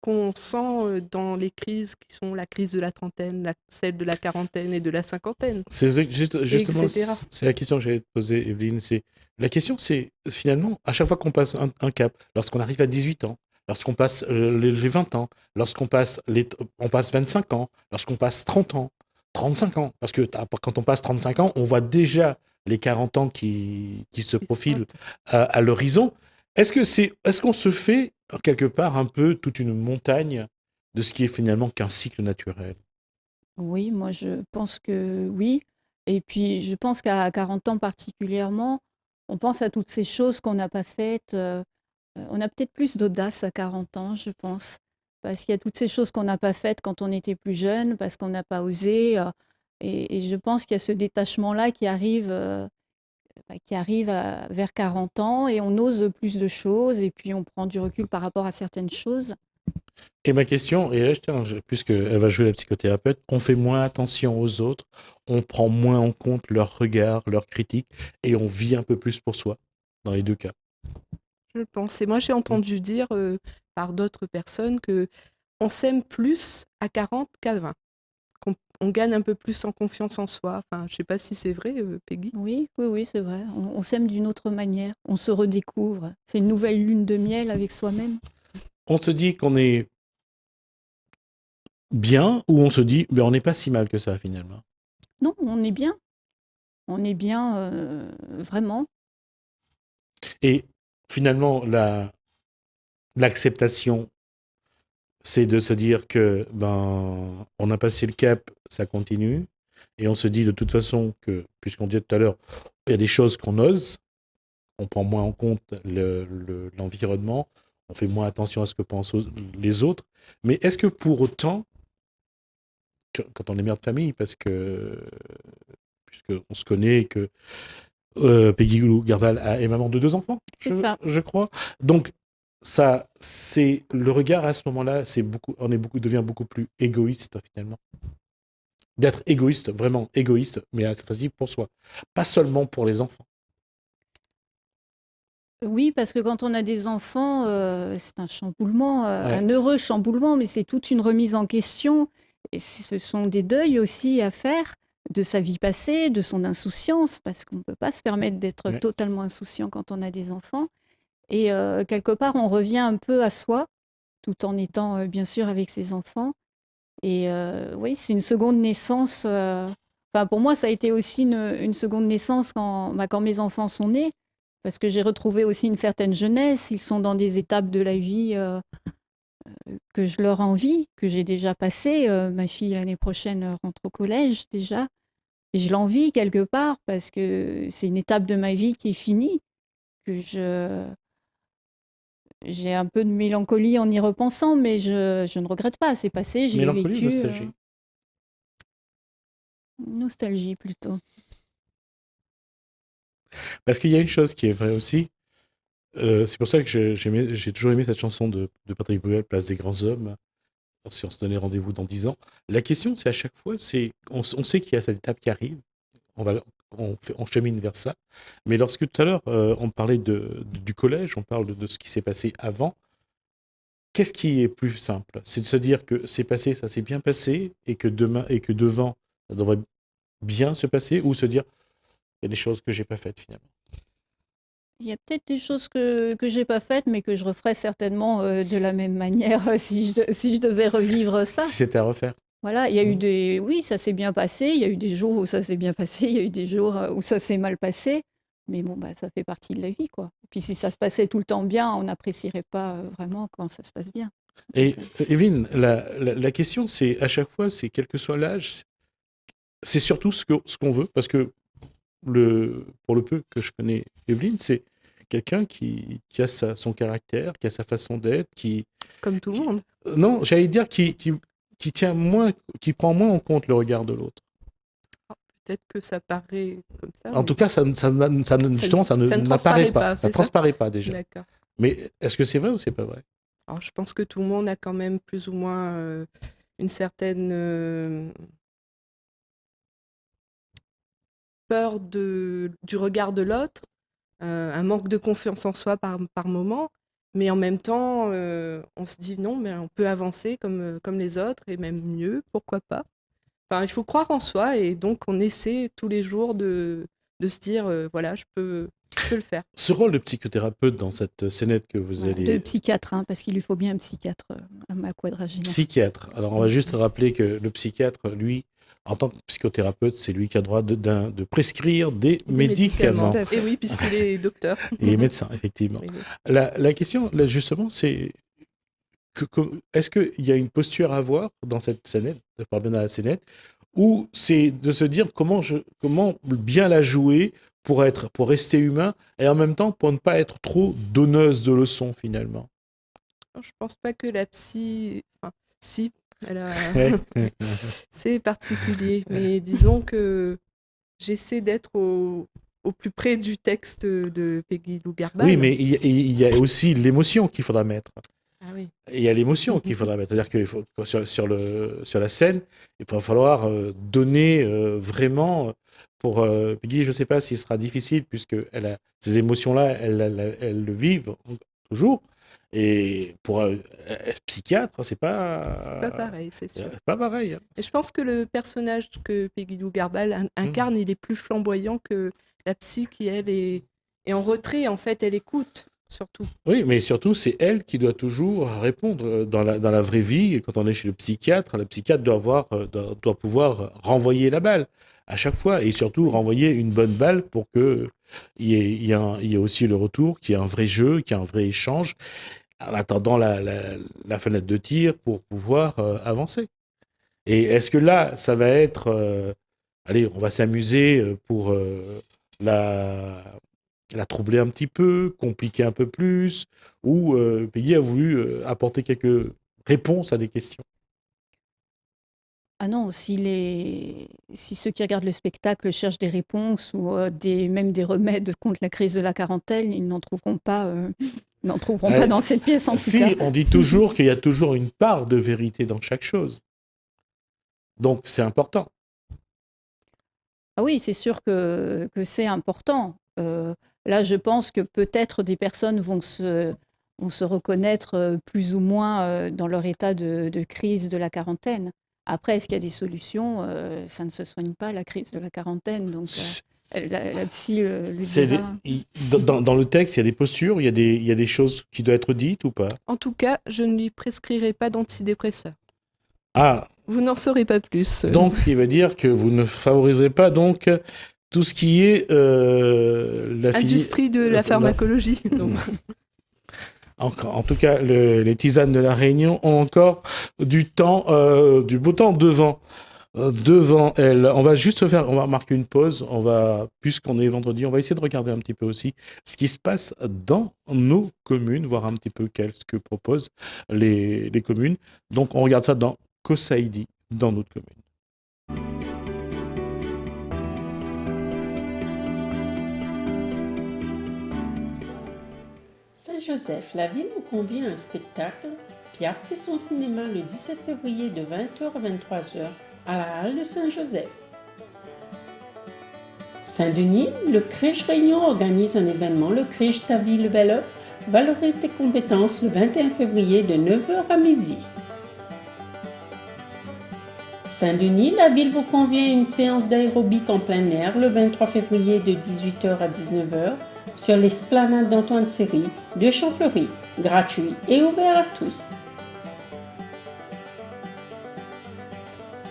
qu'on sent dans les crises qui sont la crise de la trentaine, celle de la quarantaine et de la cinquantaine, Justement, etc. c'est la question que j'allais te poser, Evelyne. La question, c'est finalement, à chaque fois qu'on passe un cap, lorsqu'on arrive à 18 ans, lorsqu'on passe les 20 ans, on passe 25 ans, lorsqu'on passe 30 ans, 35 ans, parce que quand on passe 35 ans, on voit déjà les 40 ans qui se Qui profilent sentent. à l'horizon. Est-ce qu'on se fait quelque part un peu toute une montagne de ce qui est finalement qu'un cycle naturel? Oui, moi je pense que oui. Et puis je pense qu'à 40 ans particulièrement, on pense à toutes ces choses qu'on n'a pas faites. On a peut-être plus d'audace à 40 ans, je pense. Parce qu'il y a toutes ces choses qu'on n'a pas faites quand on était plus jeune, parce qu'on n'a pas osé. Et je pense qu'il y a ce détachement-là qui arrive vers 40 ans et on ose plus de choses et puis on prend du recul par rapport à certaines choses. Et ma question, et là, puisqu'elle va jouer la psychothérapeute, on fait moins attention aux autres, on prend moins en compte leurs regards, leurs critiques, et on vit un peu plus pour soi, dans les deux cas. Je pense. Et moi, j'ai entendu dire par d'autres personnes que on s'aime plus à 40 qu'à 20. On gagne un peu plus en confiance en soi. Enfin, je sais pas si c'est vrai, Peggy. Oui, oui, oui, c'est vrai. On s'aime d'une autre manière, on se redécouvre. C'est une nouvelle lune de miel avec soi-même. On se dit qu'on est bien, ou on se dit, ben, on n'est pas si mal que ça, finalement. Non, on est bien. On est bien, vraiment. Et finalement, l'acceptation, c'est de se dire que ben on a passé le cap, ça continue, et on se dit de toute façon que, puisqu'on disait tout à l'heure, il y a des choses qu'on ose, on prend moins en compte l'environnement, on fait moins attention à ce que pensent les autres, mais est-ce que pour autant, quand on est mère de famille, puisqu'on se connaît et que Peggy Goulou Garbal est maman de 2 enfants, C'est ça. je crois. Donc, ça, c'est le regard à ce moment-là, devient beaucoup plus égoïste finalement. D'être égoïste, vraiment égoïste, mais à cette fois-ci pour soi. Pas seulement pour les enfants. Oui, parce que quand on a des enfants, c'est un chamboulement, Ouais. un heureux chamboulement, mais c'est toute une remise en question. Et ce sont des deuils aussi à faire de sa vie passée, de son insouciance, parce qu'on ne peut pas se permettre d'être Ouais. totalement insouciant quand on a des enfants. Et quelque part, on revient un peu à soi, tout en étant bien sûr avec ses enfants. Et oui, c'est une seconde naissance. Enfin, pour moi, ça a été aussi une seconde naissance quand mes enfants sont nés, parce que j'ai retrouvé aussi une certaine jeunesse. Ils sont dans des étapes de la vie que je leur envie, que j'ai déjà passées. Ma fille, l'année prochaine, rentre au collège déjà. Et je l'envie quelque part parce que c'est une étape de ma vie qui est finie, que j'ai un peu de mélancolie en y repensant, mais je ne regrette pas. C'est passé, j'ai Mélancolie ou vécu. nostalgie? Nostalgie plutôt. Parce qu'il y a une chose qui est vraie aussi, c'est pour ça que j'ai toujours aimé cette chanson de Patrick Bruel, Place des grands hommes, si on se donnait rendez-vous dans 10 ans. La question, c'est à chaque fois, on sait qu'il y a cette étape qui arrive, on chemine vers ça, mais lorsque tout à l'heure, on parlait du collège, on parle de ce qui s'est passé avant, qu'est-ce qui est plus simple? C'est de se dire que c'est passé, ça s'est bien passé, et que demain, et que devant, ça devrait bien se passer, ou se dire, il y a des choses que j'ai pas faites finalement. Il y a peut-être des choses que j'ai pas faites, mais que je referais certainement de la même manière si je devais revivre ça. Si c'était à refaire. Voilà, il y a eu des... Oui, ça s'est bien passé. Il y a eu des jours où ça s'est bien passé. Il y a eu des jours où ça s'est mal passé. Mais bon, bah, ça fait partie de la vie, quoi. Et puis si ça se passait tout le temps bien, on n'apprécierait pas vraiment quand ça se passe bien. Et Evelyne, la question, c'est à chaque fois, c'est quel que soit l'âge, c'est surtout ce qu'on veut, parce que pour le peu que je connais Evelyne, c'est quelqu'un qui a son caractère, qui a sa façon d'être, Comme tout le monde. non, j'allais dire qui tient moins, qui prend moins en compte le regard de l'autre. Peut-être que ça paraît comme ça. En tout cas, justement, ça ne n'apparaît transparaît pas. pas, Ça c'est ça transparaît pas déjà. D'accord. Mais est-ce que c'est vrai ou c'est pas vrai? Alors, je pense que tout le monde a quand même plus ou moins une certaine peur du regard de l'autre, un manque de confiance en soi par moment, mais en même temps, on se dit non, mais on peut avancer comme les autres et même mieux, pourquoi pas. Enfin, il faut croire en soi et donc on essaie tous les jours de se dire voilà, je peux le faire. Ce rôle de psychothérapeute dans cette scénette que vous allez... De psychiatre, hein, parce qu'il lui faut bien un psychiatre à ma quadragénaire. Psychiatre. Alors, on va juste rappeler que le psychiatre, lui, en tant que psychothérapeute, c'est lui qui a le droit de prescrire des médicaments. Et oui, puisqu'il est docteur. Il est médecin, effectivement. Oui. La question, là, justement, c'est est-ce qu'il y a une posture à avoir dans cette scénette, je parle bien dans la scénette, ou c'est de se dire comment bien la jouer pour rester humain et en même temps pour ne pas être trop donneuse de leçons, finalement? Je pense pas que la psy... Enfin, si, elle a... Ouais. c'est particulier, mais disons que j'essaie d'être au plus près du texte de Peggy Lou Garbal. Oui, mais il y a aussi l'émotion qu'il faudra mettre. Ah oui. Et il y a l'émotion qu'il faudra mettre. C'est-à-dire que sur la scène, il va falloir donner vraiment... Pour Peggy, je ne sais pas s'il sera difficile, puisque ces émotions-là, elle le vivent toujours. Et pour un psychiatre, c'est pas pareil, c'est sûr. C'est pas pareil. Hein. Et je pense que le personnage que Peggy Lou Garbal incarne, il est plus flamboyant que la psy qui, elle, est en retrait. En fait, elle écoute, surtout. Oui, mais surtout, c'est elle qui doit toujours répondre. Dans la vraie vie, quand on est chez le psychiatre doit pouvoir renvoyer la balle à chaque fois. Et surtout, renvoyer une bonne balle pour qu'il y ait aussi le retour, qu'il y ait un vrai jeu, qu'il y ait un vrai échange, en attendant la fenêtre de tir pour pouvoir avancer. Et est-ce que là, ça va être... allez, on va s'amuser pour la troubler un petit peu, compliquer un peu plus, ou Peggy a voulu apporter quelques réponses à des questions? Ah non, si ceux qui regardent le spectacle cherchent des réponses ou même des remèdes contre la crise de la quarantaine, ils n'en trouveront pas dans cette pièce, en tout cas. Si, on dit toujours qu'il y a toujours une part de vérité dans chaque chose. Donc, c'est important. Ah oui, c'est sûr que c'est important. Là, je pense que peut-être des personnes vont se reconnaître plus ou moins dans leur état de crise de la quarantaine. Après, est-ce qu'il y a des solutions? Ça ne se soigne pas, la crise de la quarantaine. Donc, la psy lui dira... Dans le texte, il y a des postures, il y a des choses qui doivent être dites ou pas? En tout cas, je ne lui prescrirai pas d'antidépresseurs. Ah, vous n'en saurez pas plus. Donc, ce qui veut dire que vous ne favoriserez pas donc tout ce qui est industrie de la pharmacologie. Donc. En tout cas, les tisanes de la Réunion ont encore du beau temps devant elles. On va marquer une pause. Puisqu'on est vendredi, on va essayer de regarder un petit peu aussi ce qui se passe dans nos communes, voir un petit peu ce que proposent les communes. Donc, on regarde ça dans Kosaïdi, dans notre commune. Saint-Joseph, la ville nous convie à un spectacle. Piaf fait son cinéma le 17 février de 20h à 23h à la Halle de Saint-Joseph. Saint-Denis, le Crèche Réunion organise un événement, le Crèche Ta Vie Level Up, valorise tes compétences le 21 février de 9h à midi. Saint-Denis, la ville vous convie à une séance d'aérobic en plein air le 23 février de 18h à 19h sur l'esplanade d'Antoine Séry de Champfleury, gratuit et ouvert à tous.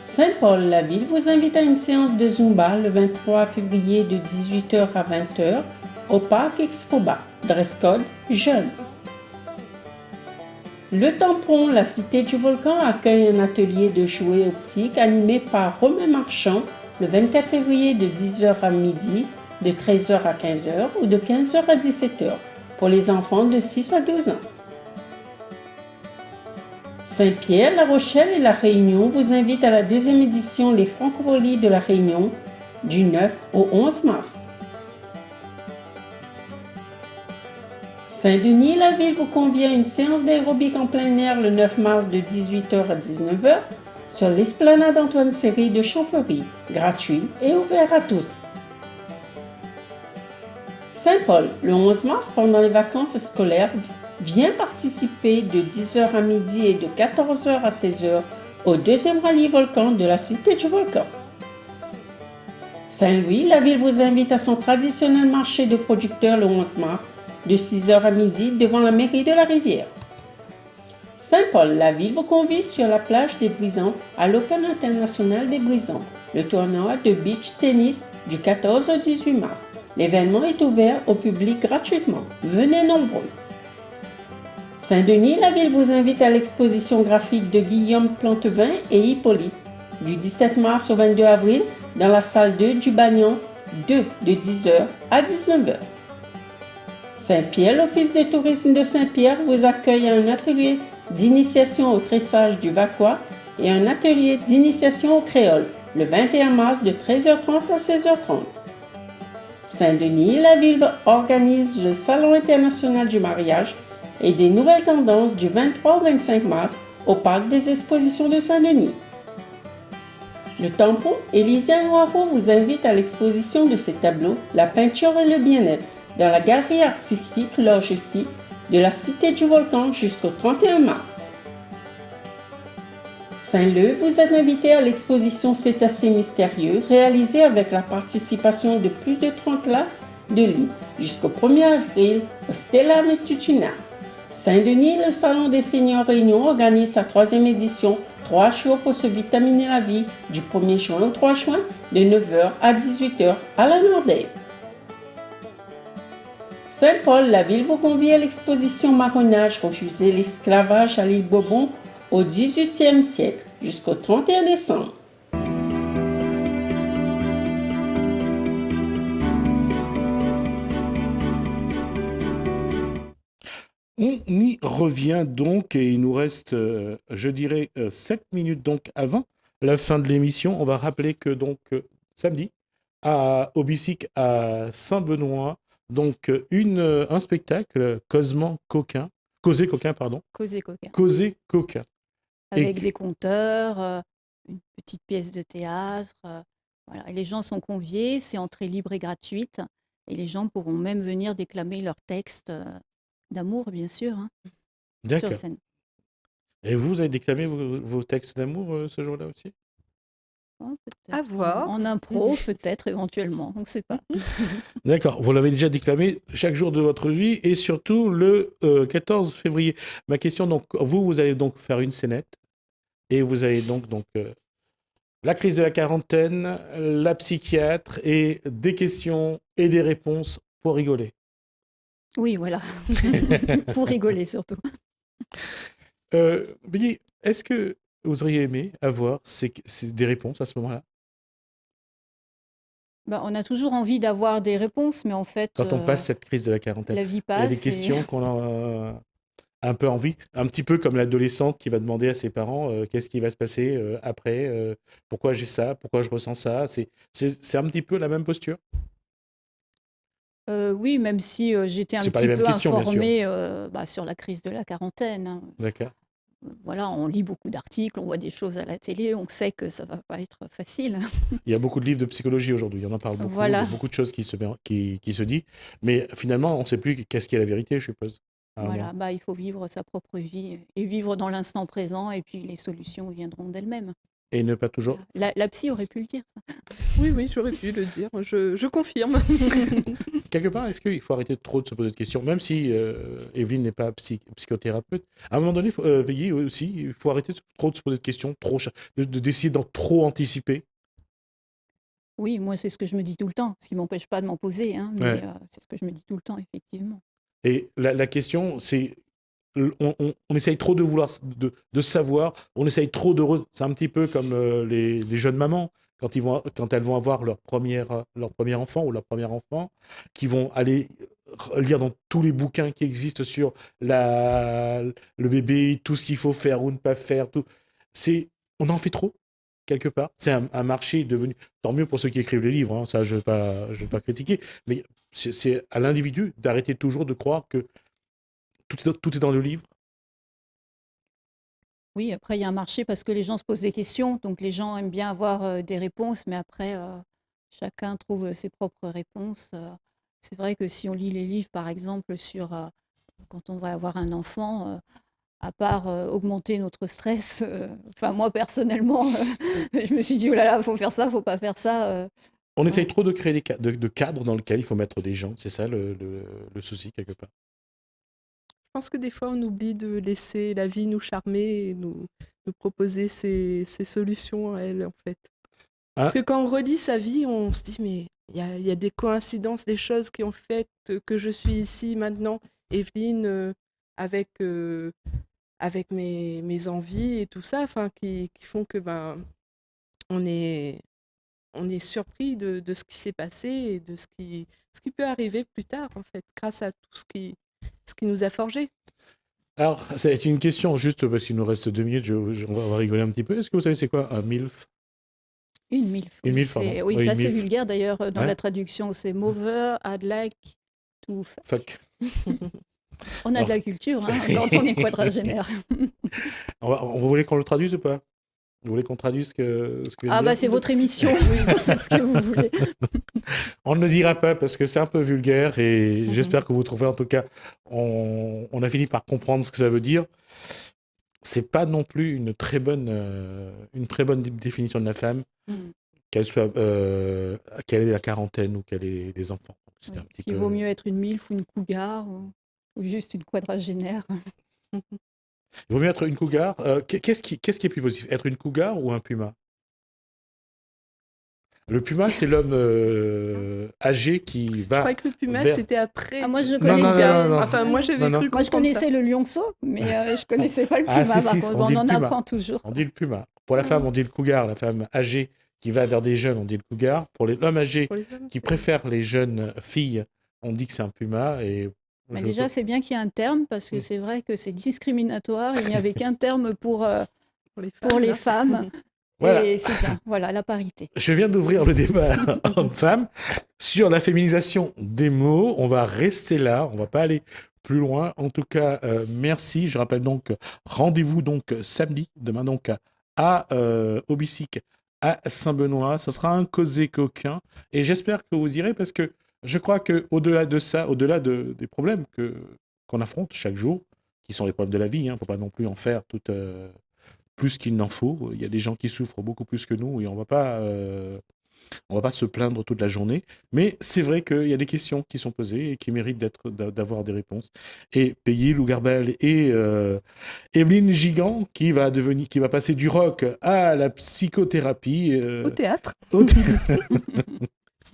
Saint-Paul-la-Ville vous invite à une séance de Zumba le 23 février de 18h à 20h au parc Expoba. Dress code jeune. Le Tampon, la cité du volcan, accueille un atelier de jouets optiques animé par Romain Marchand le 24 février de 10h à midi, de 13h à 15h ou de 15h à 17h pour les enfants de 6 à 12 ans. Saint-Pierre, La Rochelle et La Réunion vous invitent à la deuxième édition Les Francopholies de La Réunion du 9 au 11 mars. Saint-Denis, la ville vous convie à une séance d'aérobic en plein air le 9 mars de 18h à 19h sur l'esplanade Antoine Séry de Champfleury, gratuit et ouvert à tous. Saint-Paul, le 11 mars, pendant les vacances scolaires, viens participer de 10h à midi et de 14h à 16h au deuxième rallye volcan de la cité du volcan. Saint-Louis, la ville vous invite à son traditionnel marché de producteurs le 11 mars de 6h à midi devant la mairie de la Rivière. Saint-Paul, la ville vous convie sur la plage des Brisants à l'Open international des Brisants, le tournoi de beach tennis du 14 au 18 mars. L'événement est ouvert au public gratuitement. Venez nombreux. Saint-Denis, la ville vous invite à l'exposition graphique de Guillaume Plantevin et Hippolyte du 17 mars au 22 avril dans la salle 2 du Bagnon 2 de 10h à 19h. Saint-Pierre, l'Office de tourisme de Saint-Pierre vous accueille à un atelier d'initiation au tressage du Vacois et un atelier d'initiation au créole le 21 mars de 13h30 à 16h30. Saint-Denis, la ville organise le Salon international du mariage et des nouvelles tendances du 23 au 25 mars au Parc des expositions de Saint-Denis. Le Tampon, Élysée Noireau vous invite à l'exposition de ses tableaux La peinture et le bien-être dans la galerie artistique Loge 6 de la Cité du Volcan jusqu'au 31 mars. Saint-Leu vous êtes invité à l'exposition Cétacés mystérieux réalisée avec la participation de plus de 30 classes de lit jusqu'au 1er avril au Stella Matutina. Saint-Denis, le Salon des Seniors Réunion organise sa 3e édition 3 jours pour se vitaminer la vie du 1er juin au 3 juin de 9h à 18h à la Nordée. Saint-Paul, la ville vous convie à l'exposition Marronnage, refuser l'esclavage à l'île Bourbon au XVIIIe siècle jusqu'au 31 décembre. On y revient donc et il nous reste, je dirais, 7 minutes donc avant la fin de l'émission. On va rappeler que donc samedi, au Bicyc à Saint-Benoît, donc un spectacle, Causer coquin, pardon. Causer coquin. Causer coquin. Avec des conteurs, une petite pièce de théâtre. Voilà. Et les gens sont conviés, c'est entrée libre et gratuite. Et les gens pourront même venir déclamer leurs textes d'amour, bien sûr, hein, D'accord. sur scène. Et vous avez déclamé vos textes d'amour ce jour-là aussi? Oh, À voir. En impro, peut-être, éventuellement, on ne sait pas. D'accord, vous l'avez déjà déclamé chaque jour de votre vie et surtout le 14 février. Ma question, donc, vous allez donc faire une scénette et vous avez donc la crise de la quarantaine, la psychiatre et des questions et des réponses pour rigoler. Oui, voilà. Pour rigoler, surtout. Billy, est-ce que vous auriez aimé avoir des réponses à ce moment-là? Bah, on a toujours envie d'avoir des réponses, mais en fait, Quand on passe cette crise de la quarantaine, la vie il y a passe. des questions qu'on a un peu envie, un petit peu comme l'adolescente qui va demander à ses parents qu'est-ce qui va se passer après, pourquoi j'ai ça, pourquoi je ressens ça. C'est un petit peu la même posture. Oui, même si j'étais un C'est pas petit les mêmes peu questions, bien sûr. informée sur la crise de la quarantaine, hein. D'accord. Voilà, on lit beaucoup d'articles, on voit des choses à la télé, on sait que ça va pas être facile. Il y a beaucoup de livres de psychologie aujourd'hui, on en parle beaucoup, Voilà. il y a beaucoup de choses qui se disent, mais finalement, on ne sait plus qu'est-ce qui est la vérité, je suppose. Voilà, bah, il faut vivre sa propre vie et vivre dans l'instant présent, et puis les solutions viendront d'elles-mêmes. et ne pas toujours. La psy aurait pu le dire, ça. Oui, j'aurais pu le dire. Je confirme. Quelque part, est-ce qu'il faut arrêter trop de se poser de questions, même si Evelyne n'est pas psychothérapeute. À un moment donné, Peggy aussi, il faut arrêter trop de se poser de questions, d'essayer d'en trop anticiper. Oui, moi, c'est ce que je me dis tout le temps, ce qui ne m'empêche pas de m'en poser, hein, mais Ouais. c'est ce que je me dis tout le temps, effectivement. Et la question, c'est, on essaye trop de vouloir, de savoir, on essaye trop c'est un petit peu comme les jeunes mamans, quand elles vont avoir leur premier enfant ou leur premier enfant, qui vont aller lire dans tous les bouquins qui existent sur le bébé, tout ce qu'il faut faire ou ne pas faire, tout. On en fait trop, quelque part. C'est un marché devenu, tant mieux pour ceux qui écrivent les livres, hein, ça je vais pas critiquer, mais c'est à l'individu d'arrêter toujours de croire que tout est dans le livre. Oui, après, il y a un marché parce que les gens se posent des questions, donc les gens aiment bien avoir des réponses, mais après, chacun trouve ses propres réponses. C'est vrai que si on lit les livres, par exemple, sur quand on va avoir un enfant, à part augmenter notre stress, enfin, moi, personnellement, je me suis dit, oh là là, faut faire ça, faut pas faire ça. On essaye trop de créer de cadres dans lesquels il faut mettre des gens. C'est ça le souci, quelque part. Je pense que des fois, on oublie de laisser la vie nous charmer et nous proposer ses solutions à elle, en fait. Parce que quand on relit sa vie, on se dit, mais il y a des coïncidences, des choses qui ont fait que je suis ici maintenant, Evelyne, avec mes envies et tout ça, enfin, qui font que on est surpris de ce qui s'est passé et de ce qui peut arriver plus tard, en fait, grâce à tout ce qui nous a forgés. Alors, ça va être une question, juste parce qu'il nous reste 2 minutes, on va rigoler un petit peu. Est-ce que vous savez c'est quoi un MILF? Une MILF. Une MILF, pardon. Oui, Oui, c'est une assez MILF. vulgaire d'ailleurs dans Ouais. la traduction. C'est Mover, I'd like to Fuck. On a de la culture hein, quand on est quadragénaire. Vous voulez qu'on le traduise ou pas? Vous voulez qu'on traduise ce que vient de dire? C'est votre émission, oui, c'est ce que vous voulez. On ne le dira pas parce que c'est un peu vulgaire et j'espère que vous trouverez, en tout cas, on a fini par comprendre ce que ça veut dire. C'est pas non plus une très bonne définition de la femme, qu'elle ait la quarantaine ou qu'elle ait des enfants. Oui, il vaut mieux être une MILF ou une cougar ou juste une quadragénaire. Il vaut mieux être une cougar. Qu'est-ce qui est plus positif? Être une cougar ou un puma? Le puma, c'est l'homme âgé qui va. Je croyais que le puma, c'était après. Ah, moi, je connaissais. Non. Enfin, moi, j'avais cru. Moi, je connaissais le lionceau, mais je connaissais pas le puma. Si, par contre. On en apprend toujours. On dit le puma. Pour la femme, on dit le cougar. La femme âgée qui va vers des jeunes, on dit le cougar. Pour l'homme âgé qui préfère les jeunes filles, on dit que c'est un puma. Et déjà, c'est bien qu'il y ait un terme, parce que c'est vrai que c'est discriminatoire. Il n'y avait qu'un terme pour les femmes. Voilà. Et c'est bien, voilà, la parité. Je viens d'ouvrir le débat homme-femme sur la féminisation des mots. On va rester là, on va pas aller plus loin. En tout cas, merci. Je rappelle donc, rendez-vous donc samedi, demain donc au Bicyc à Saint-Benoît. Ça sera un causé coquin et j'espère que vous irez parce que je crois qu'au-delà de ça, au-delà des problèmes qu'on affronte chaque jour, qui sont les problèmes de la vie, faut pas non plus en faire toute... plus qu'il n'en faut. Il y a des gens qui souffrent beaucoup plus que nous et on va pas se plaindre toute la journée. Mais c'est vrai qu'il y a des questions qui sont posées et qui méritent d'avoir des réponses. Et Peggy Lougarbel et Evelyne Gigant qui va passer du rock à la psychothérapie. Au théâtre.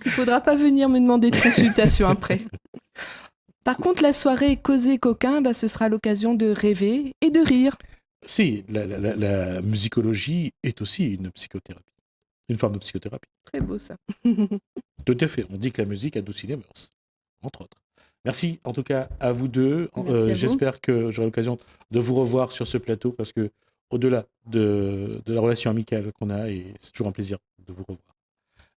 Il faudra pas venir me demander de consultation après. Par contre, la soirée causée coquin, ce sera l'occasion de rêver et de rire. Si, la musicologie est aussi une psychothérapie. Une forme de psychothérapie. Très beau ça. Tout à fait. On dit que la musique adoucit les mœurs, entre autres. Merci en tout cas à vous deux. J'espère que j'aurai l'occasion de vous revoir sur ce plateau parce que au-delà de la relation amicale qu'on a, et c'est toujours un plaisir de vous revoir.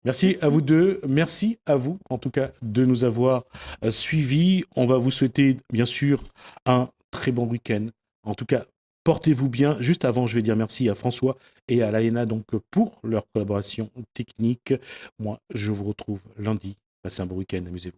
Merci à vous deux. Merci à vous en tout cas de nous avoir suivis. On va vous souhaiter bien sûr un très bon week-end. En tout cas, portez-vous bien. Juste avant, je vais dire merci à François et à Laléna donc pour leur collaboration technique. Moi, je vous retrouve lundi. Passez un bon week-end, amusez-vous.